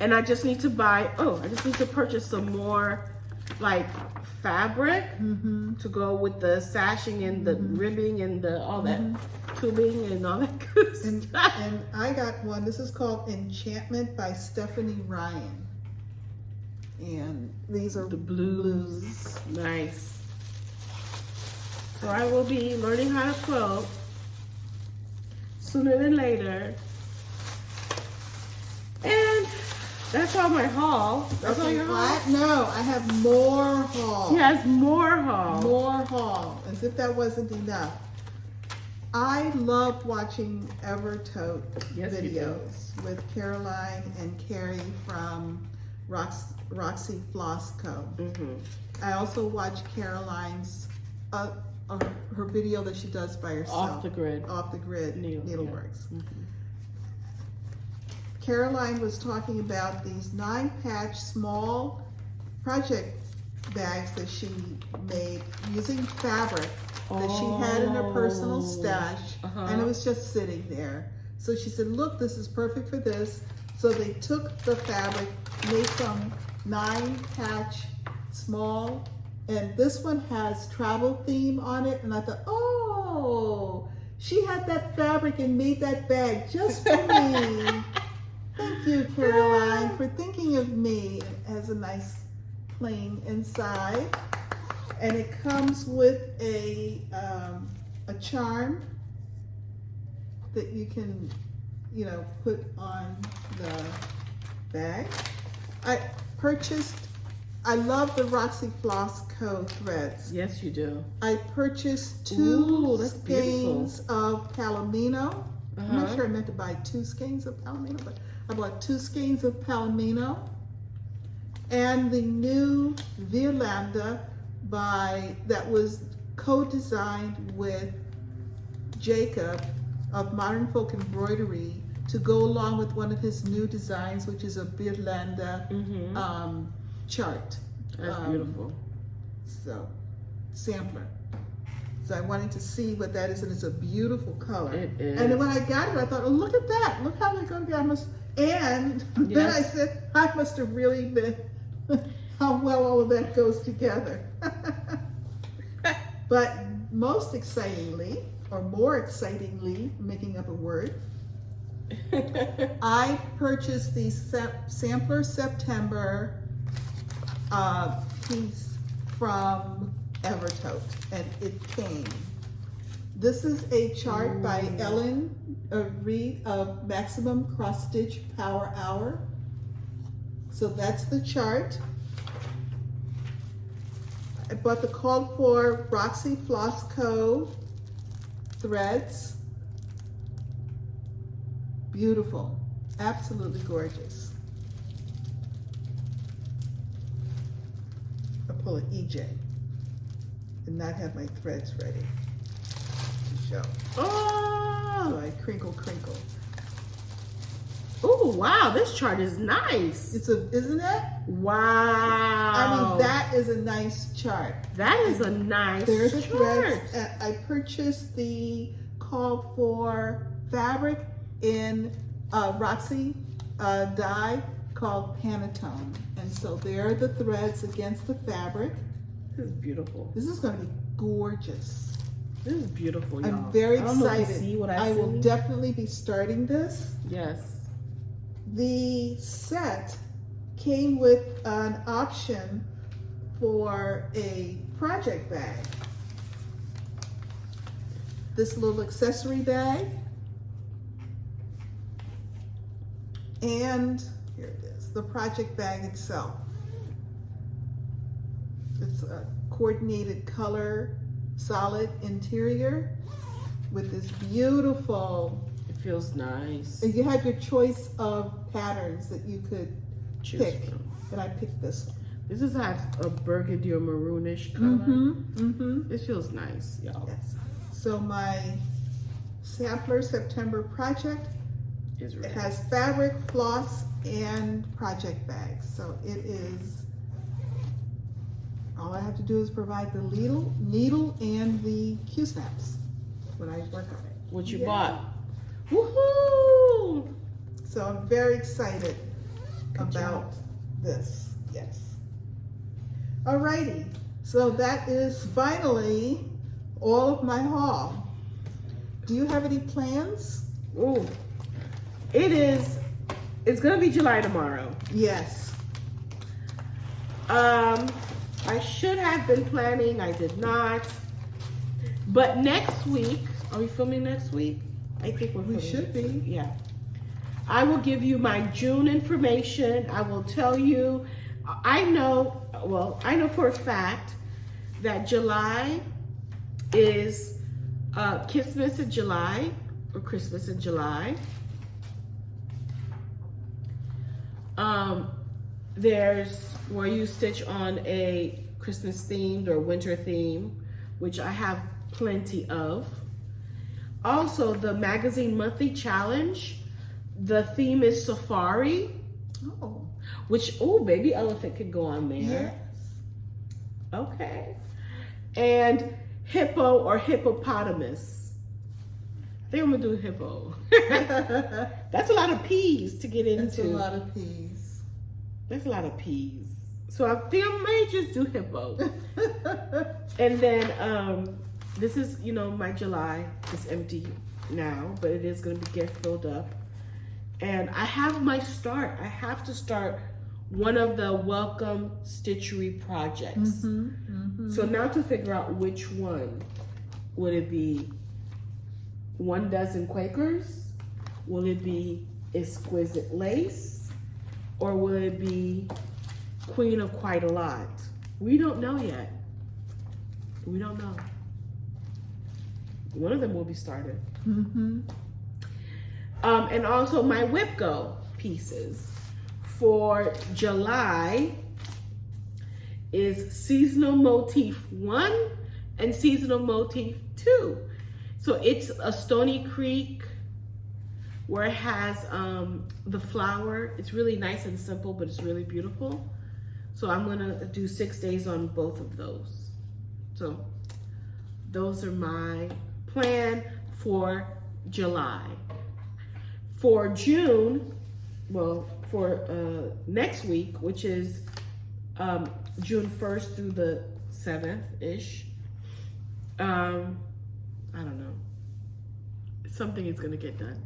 And I just need to buy, I just need to purchase some more like fabric to go with the sashing and the ribbing and the all that tubing and all that good And, stuff. and I got one. This is called Enchantment by Stephanie Ryan. And these are The blues. Nice. So I will be learning how to quilt sooner than later. And that's all my haul. That's all Okay, your haul? what? No, I have more haul. She has more haul. More haul, as if that wasn't enough. I love watching Evertote Yes, you do. videos with Caroline and Carrie from Roxy Floss Co. I also watch Caroline's her video that she does by herself. Off the grid. Off the grid needleworks. Yeah. Caroline was talking about these 9-patch small project bags that she made using fabric that she had in her personal stash, and it was just sitting there. So she said, look, this is perfect for this. So they took the fabric, made some 9-patch small, and this one has travel theme on it, and I thought, oh, she had that fabric and made that bag just for me. Thank you, Caroline, for thinking of me. It has a nice plain inside, and it comes with a charm that you can, put on the bag. I love the Roxy Floss Co threads. Yes, you do. I purchased Ooh, two that's beautiful. skeins of Palomino. I'm not sure I meant to buy 2 skeins of Palomino, but I bought 2 skeins of Palomino. And the new Virlanda that was co-designed with Jacob of Modern Folk Embroidery to go along with one of his new designs, which is a Virlanda chart. That's beautiful. So, sampler. So I wanted to see what that is, and it's a beautiful color. It is. And then when I got it, I thought, oh, look at that. Look how they're going to be. And then I said, I must have really been, how well all of that goes together. But most excitingly, or more excitingly, making up a word, I purchased the Sampler September piece from Evertote, and it came. This is a chart by Ellen Reed of Maximum Cross Stitch Power Hour. So that's the chart. I bought the called for Roxy Floss Co threads. Beautiful, absolutely gorgeous. I'll pull an EJ and not have my threads ready to show. Oh, So I crinkle. ooh, Oh wow, this chart is nice. Isn't it? Wow. I mean, that is a nice chart. That is a nice There's chart. threads. I purchased the call for fabric in Roxy dye called Pantone. And so there are the threads against the fabric. This is beautiful. This is going to be gorgeous. This is beautiful, y'all. I'm very I don't know if excited. you see what I see. will definitely be starting this. Yes. The set came with an option for a project bag. This little accessory bag. And here it is, the project bag itself. It's a coordinated color, solid interior with this beautiful. It feels nice. And you have your choice of patterns that you could pick. From. And I picked this one. This has a burgundy or maroonish color. This feels nice, y'all. Yes. So my sampler September project, It's it has fabric, floss, and project bags. So it is, all I have to do is provide the needle and the Q-snaps when I work on it. What you Yeah. bought? Woohoo! So I'm very excited Good about job. this. Yes. Alrighty. So that is finally all of my haul. Do you have any plans? Ooh. It's gonna be July tomorrow. Yes. I should have been planning, I did not. But next week, are we filming next week? I think we're filming. We should be. Yeah. I will give you my June information. I will tell you, I know for a fact that July is Christmas in July, or Christmas in July. There's where you stitch on a Christmas themed or winter theme, which I have plenty of. Also, the magazine monthly challenge, the theme is safari, Oh. which, oh, baby elephant could go on there. Yes. Okay. And hippo or hippopotamus. I think I'm gonna do hippo. That's a lot of P's to get into. That's a lot of peas. That's a lot of P's. So I think I may just do hippo. And then this is, my July is empty now, but it is going to get filled up. And I have my start. I have to start one of the welcome stitchery projects. So now to figure out which one. Would it be 1 dozen Quakers? Will it be exquisite lace? Or will it be Queen of Quite a Lot? We don't know yet. We don't know. One of them will be started. And also my Whip Go pieces for July is Seasonal Motif 1 and Seasonal Motif 2. So it's a Stony Creek where it has the flower. It's really nice and simple, but it's really beautiful. So I'm gonna do 6 days on both of those. So those are my plan for July. For June, well, for next week, which is June 1st through the 7th-ish, I don't know. Something is gonna get done.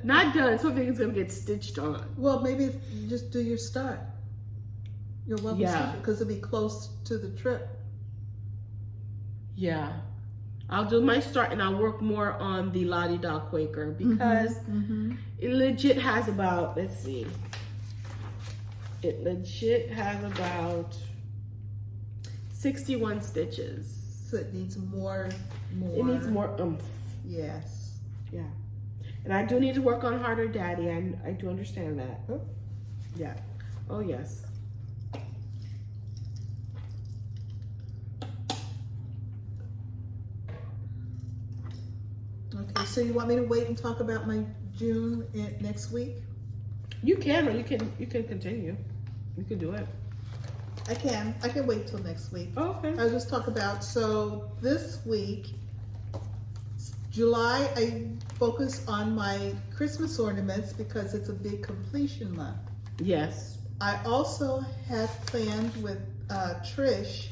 Not done, something is gonna get stitched on. Well, maybe you just do your start. Your welcome stitcher, because it'll be close to the trip. Yeah. I'll do my start and I'll work more on the D Da Quaker because it legit has about, let's see. It legit has about 61 stitches. So it needs more. It needs more oomph. Yes. Yeah. And I do need to work on Harder Daddy. I do understand that. Oh. Yeah. Oh, yes. Okay, so you want me to wait and talk about my June next week? You can, or you can continue. You can do it. I can wait till next week. Oh, okay. I'll just talk about, so this week, July, I focus on my Christmas ornaments because it's a big completion month. Yes. I also have planned with Trish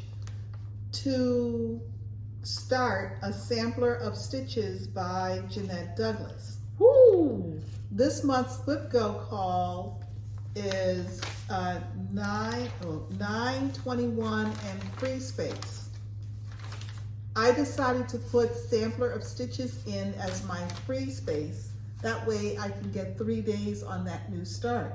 to start a sampler of stitches by Jeanette Douglas. Woo! This month's Flip Go call is 9/21 and free space. I decided to put sampler of stitches in as my free space. That way I can get 3 days on that new start.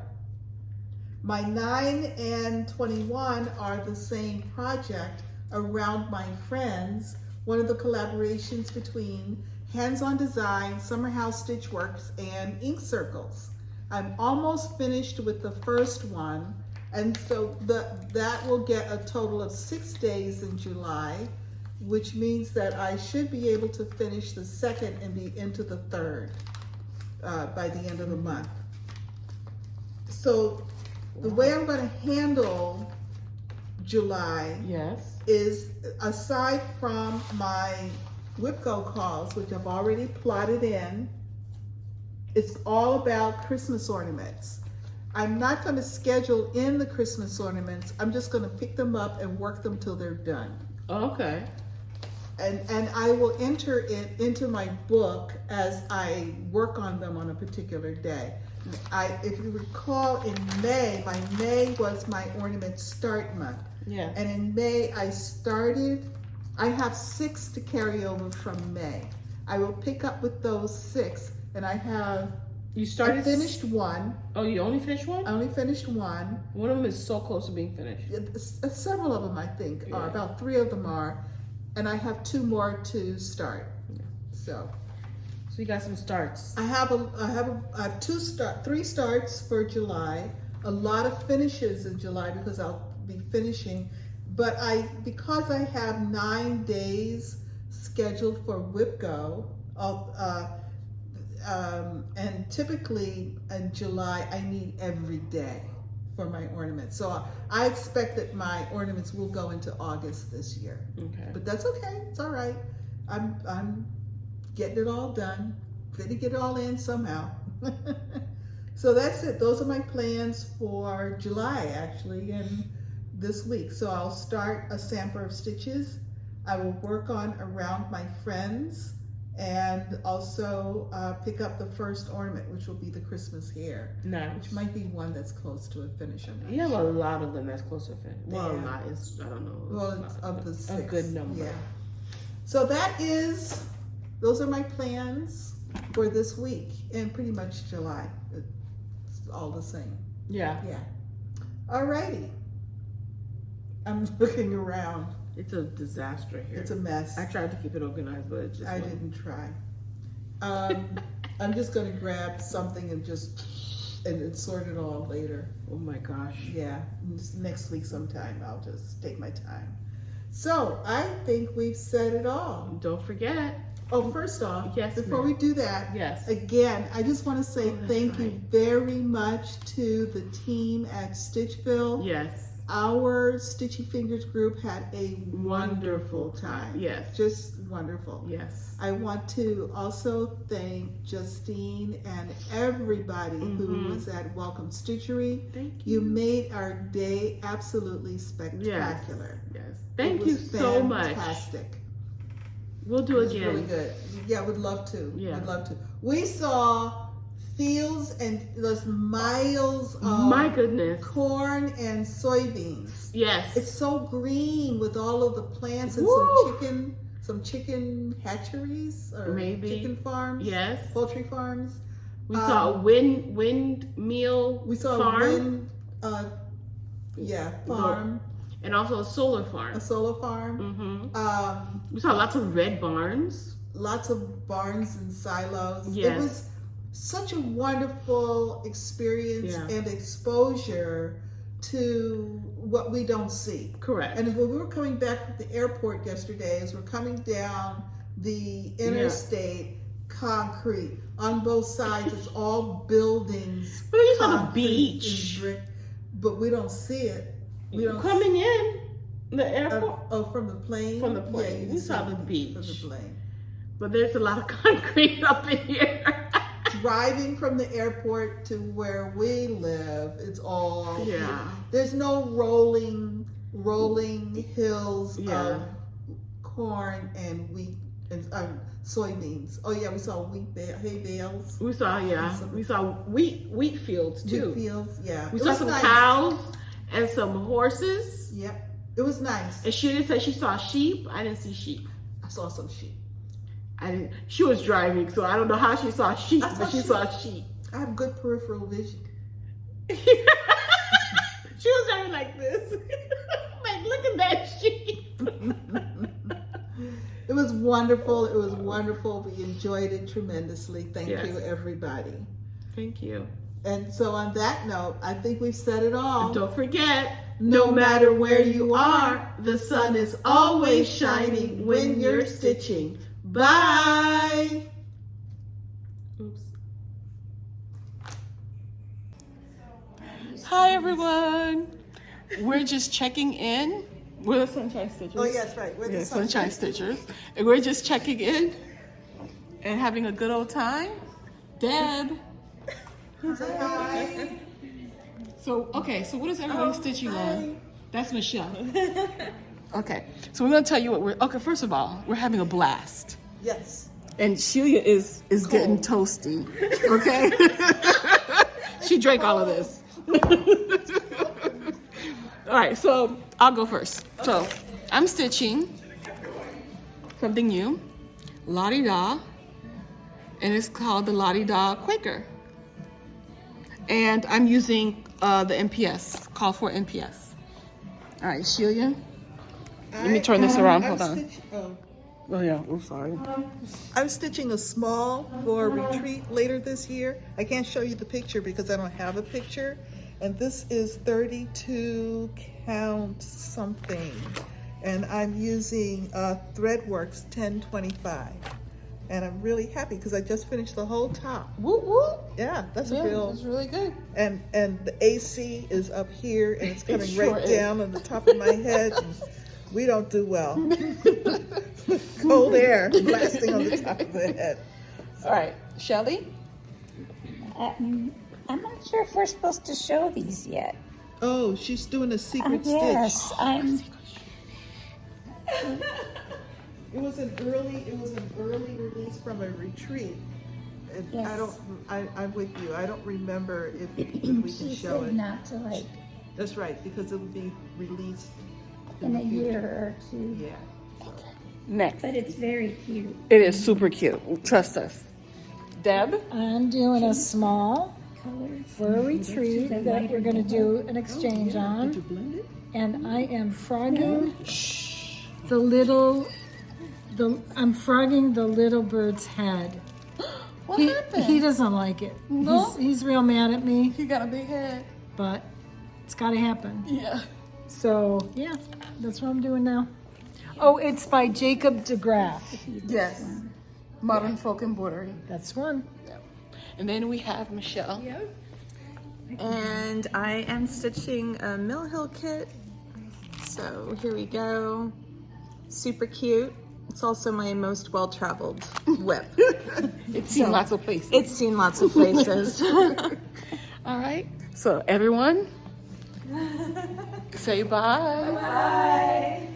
My 9 and 21 are the same project around my friends, one of the collaborations between Hands on Design, Summer House Stitch Works, and Ink Circles. I'm almost finished with the first one, and so that will get a total of 6 days in July, which means that I should be able to finish the second and be into the third by the end of the month. So the way I'm going to handle July is, aside from my WIPCO calls, which I've already plotted in, it's all about Christmas ornaments. I'm not going to schedule in the Christmas ornaments. I'm just going to pick them up and work them till they're done. Okay. And I will enter it into my book as I work on them on a particular day. If you recall, in May, my May was my ornament start month. Yeah. And in May, I have 6 to carry over from May. I will pick up with those 6, and I finished one. Oh, you only finished one? I only finished one. One of them is so close to being finished. Several of them, I think, are. About 3 of them are. And I have 2 more to start. Yeah. So you got some starts. I have 3 starts for July. A lot of finishes in July because I'll be finishing. But because I have 9 days scheduled for WIPGO, and typically in July I need every day for my ornaments. So I expect that my ornaments will go into August this year. Okay. But that's okay. It's all right. I'm getting it all done. Going to get it all in somehow. So that's it. Those are my plans for July, actually, and this week. So I'll start a sampler of stitches. I will work on around my friends, and also pick up the first ornament, which will be the Christmas hair. Nice. Which might be one that's close to a finish. You have a lot of them that's close to a finish. Well, Yeah. a lot is, I don't know. Well, it's of the 6. A good number. Yeah. So those are my plans for this week and pretty much July. It's all the same. Yeah. Yeah. Alrighty. I'm looking around. It's a disaster here. It's a mess. I tried to keep it organized, but it just I wasn't. didn't try. I'm just going to grab something and sort it all later. Oh my gosh. Yeah, just next week sometime. I'll just take my time. So I think we've said it all. Don't forget. Oh, first off, Yes, before ma'am. we do that, Yes. again, I just want to say that's thank you right. very much to the team at Stitchville. Yes. Our Stitchy Fingers group had a Wonderful time. Yes. Just wonderful. Yes. I want to also thank Justine and everybody who was at Welcome Stitchery. Thank You made our day absolutely spectacular. Yes. Thank It you was so much. Fantastic. We'll do It was again. really good. Yeah, we'd love to. Yeah. We'd love to. We saw fields and those miles of My goodness. corn and soybeans. Yes. It's so green with all of the plants and Woo! some chicken hatcheries or Maybe. chicken farms. Yes. Poultry farms. We saw a windmill We saw farm. farm, And also a solar farm. a solar farm. We saw lots of red barns. Lots of barns and silos. Yes. It was such a wonderful experience and exposure to what we don't see. Correct. And when we were coming back from the airport yesterday, as we're coming down the interstate, concrete. On both sides, it's all buildings. But you saw the concrete beach. and brick, but we don't see it. We don't Coming in the airport. from the plane. From the plane. Yeah, you We can saw see the it beach. from the plane. But there's a lot of concrete up in here. Driving from the airport to where we live, it's all There's no rolling hills of corn and wheat and soybeans. Oh yeah, we saw hay bales. We saw wheat fields too. Wheat fields, yeah. We saw some cows and some horses. Yep, it was nice. And Shelia said she saw sheep. I didn't see sheep. I saw some sheep. I didn't. She was driving, so I don't know how she saw sheep, but she saw sheep. I have good peripheral vision. She was driving like this. Like, look at that sheep. It was wonderful. It was wonderful. We enjoyed it tremendously. Thank you, everybody. Thank you. And so on that note, I think we've said it all. And don't forget, no matter where you are, the sun is always shining when you're stitching. Bye. Oops. Hi, everyone. We're just checking in. We're the Sunshine Stitchers. Oh, yes, right. We're the Sunshine Stitchers. And we're just checking in and having a good old time. Deb. Say hi. So, okay, so what is everybody stitching on? That's Michelle. Okay, so we're gonna tell you what okay, first of all, we're having a blast. Yes. And Shelia is getting toasty, okay? She drank all of this. All right, so I'll go first. So I'm stitching something new, La Di Da, and it's called the La Di Da Quaker. And I'm using the NPS, call for NPS. All right, Shelia, let me turn this around, hold on. Oh yeah, I'm sorry. I'm stitching a small for a retreat later this year. I can't show you the picture because I don't have a picture. And this is 32 count something. And I'm using Threadworks 1025. And I'm really happy because I just finished the whole top. Woo woo. Yeah, that's really good. And the AC is up here and it's coming sure right is. down on the top of my head. And we don't do well. Cold air blasting on the top of the head. All right, Shelly. I'm not sure if we're supposed to show these yet. Oh, she's doing a secret Yes, stitch. It was an early release from a retreat. And Yes. I'm with you. I don't remember if we can She show said it. not to like That's right, because it will be released in a the future. year or two. Yeah. Next. But it's very cute. It is super cute. Trust us. Deb. I'm doing a small Colors. for a retreat The that lighter we're going to yellow. do an exchange on. blend it? And I am frogging the little, I'm frogging the little bird's head. What happened? He doesn't like it. No? He's real mad at me, He got a big head. but it's got to happen. Yeah. So, yeah, that's what I'm doing now. Oh, it's by Jacob DeGraff. Yes. Modern Folk Embroidery. That's one. And then we have Michelle. And I am stitching a Mill Hill kit. So here we go. Super cute. It's also my most well-traveled whip. It's seen lots of places. It's seen lots of places. All right. So everyone, say bye. Bye.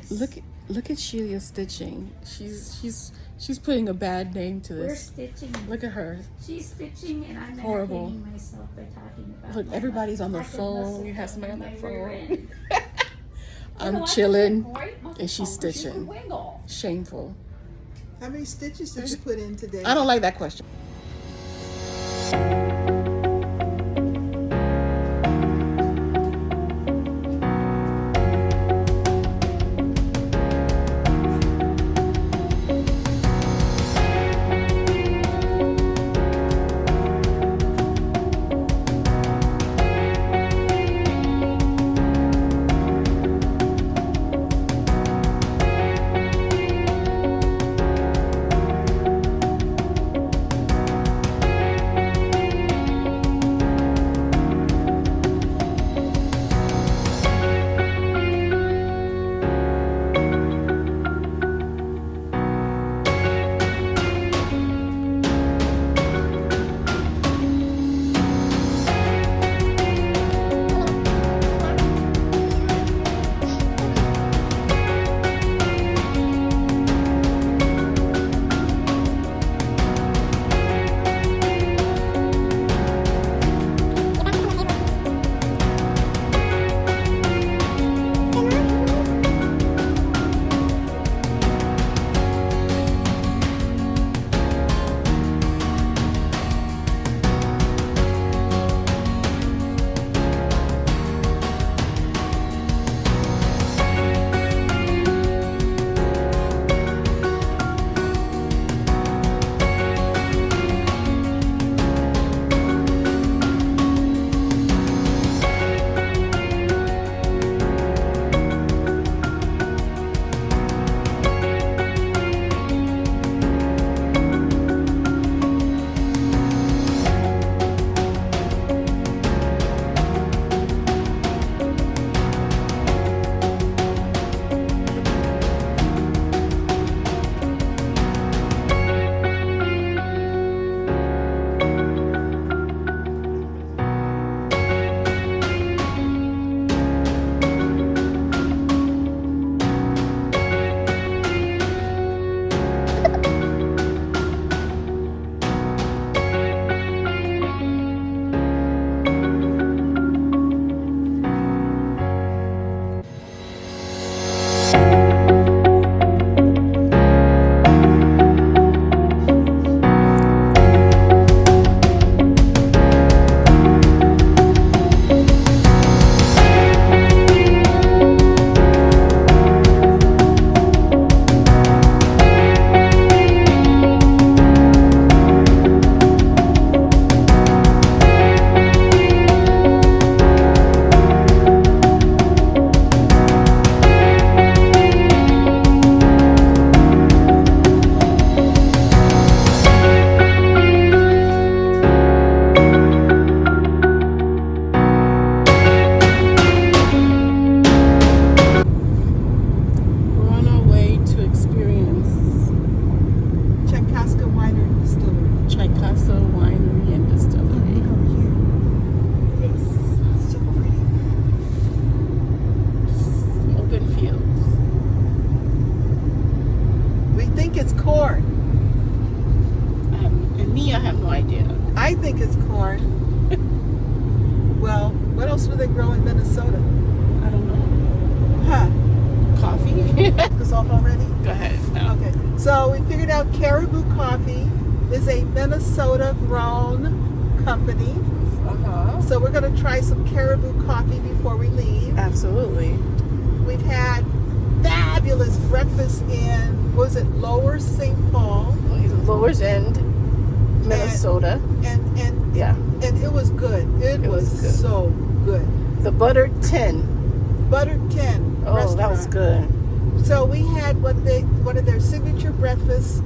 nice. Look at Shelia stitching. She's putting a bad name to We're this. stitching. Look at her. She's stitching, and I'm Horrible. entertaining myself by talking about. Look, my everybody's on the I can phone. muscle You have down somebody on my the rear phone. end. I'm I chilling, got great muscle and she's tone, but you stitching. can wiggle. Shameful. How many stitches did you put in today? I don't like that question. else do they grow in Minnesota? I don't know. Huh. Coffee? This off already? Go ahead. No. Okay. So we figured out Caribou Coffee is a Minnesota grown company. Uh-huh. So we're going to try some Caribou Coffee before we leave. Absolutely. We've had fabulous breakfast in, was it Lower St. Paul? Lower's End, Minnesota. And Yeah. and it was good. It was good. so good. The Buttered 10. Buttered 10 Oh, restaurant. that was good. So we had one of their signature breakfasts.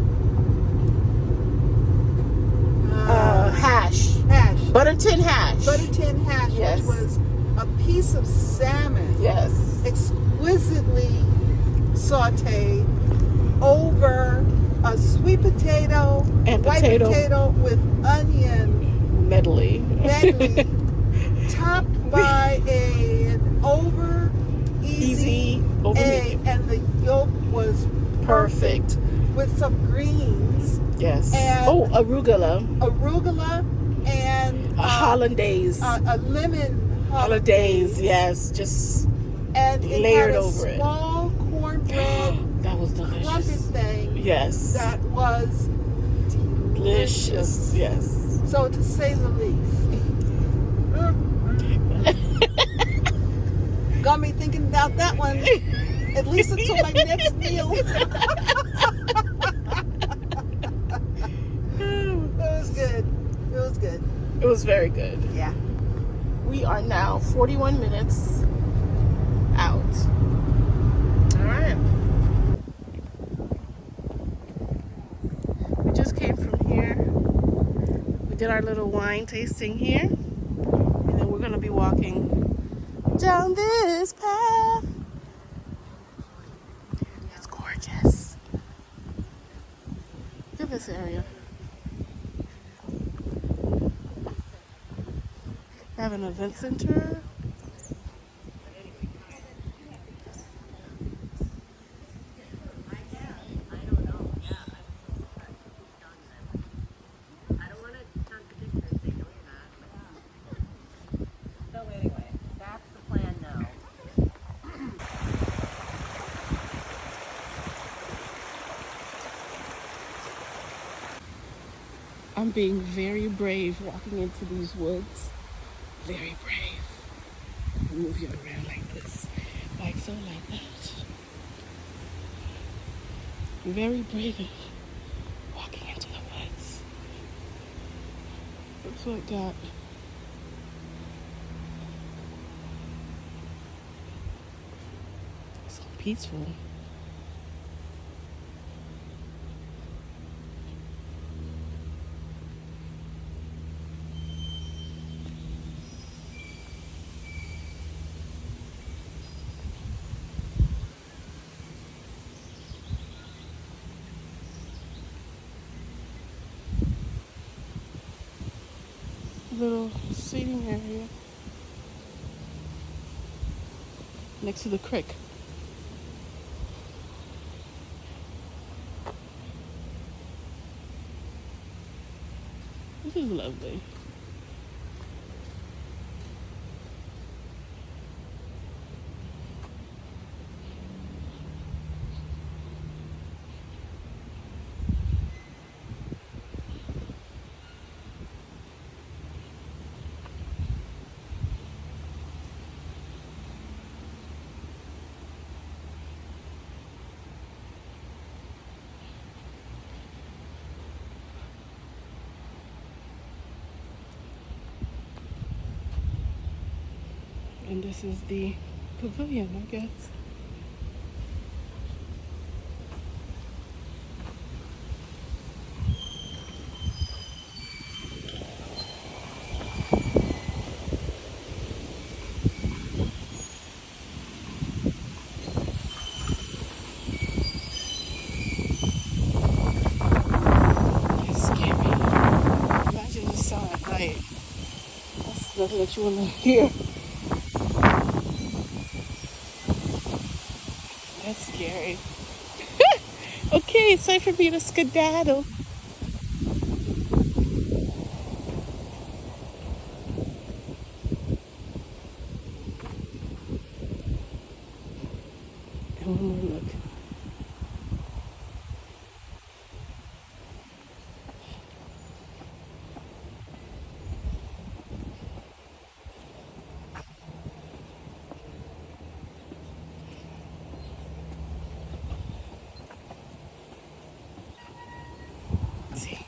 Hash. Hash. Buttered 10 hash. Buttered 10 hash, Yes. which was a piece of salmon. Yes. Exquisitely sauteed over a sweet potato, And white potato with onion Medley. medley, topped by an over easy Over egg, medium. and the was Perfect. with some greens, Yes. And- Oh, arugula. and A hollandaise. a lemon Hollandaise. Yes. Just and it layered had a over it. small cornbread that was crumpet delicious. thing Yes. that was Delicious. Yes. So to say the least. Got me thinking about that one at least until my next meal. It was good. It was good. It was very good. Yeah. We are now 41 minutes out. All right. We just came from here. We did our little wine tasting here. And then we're going to be walking down this path. It's gorgeous. Look at this area. They have an event center. I'm being very brave walking into these woods. Very brave. Move you around like this. Like so, like that. Very brave walking into the woods. Looks like that. So peaceful. Little seating area next to the creek. This is lovely. And this is the pavilion, I guess. It's scary. Imagine the sound at night. That's nothing that you want to hear. That's scary. Okay, it's time for me to skedaddle. And one more look. See.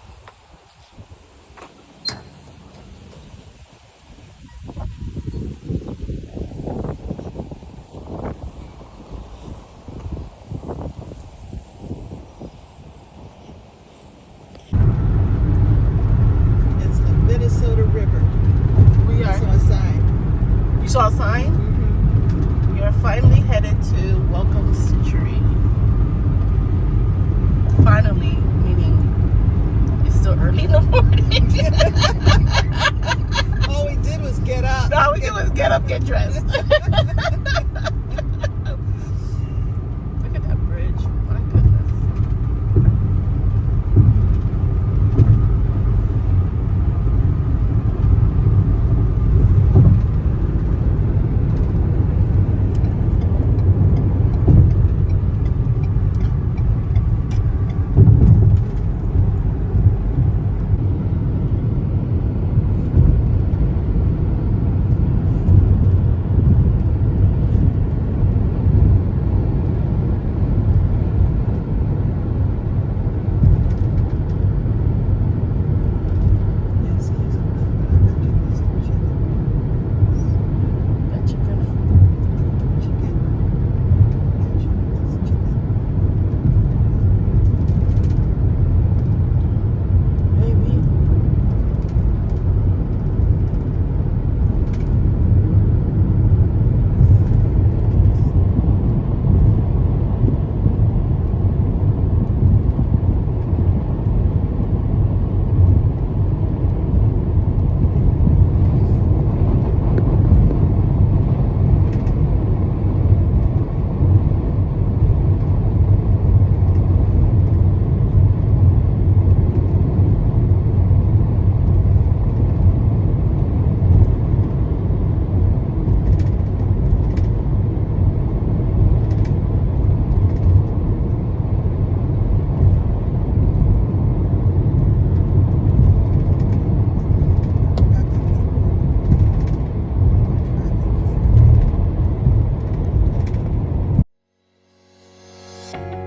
Bye.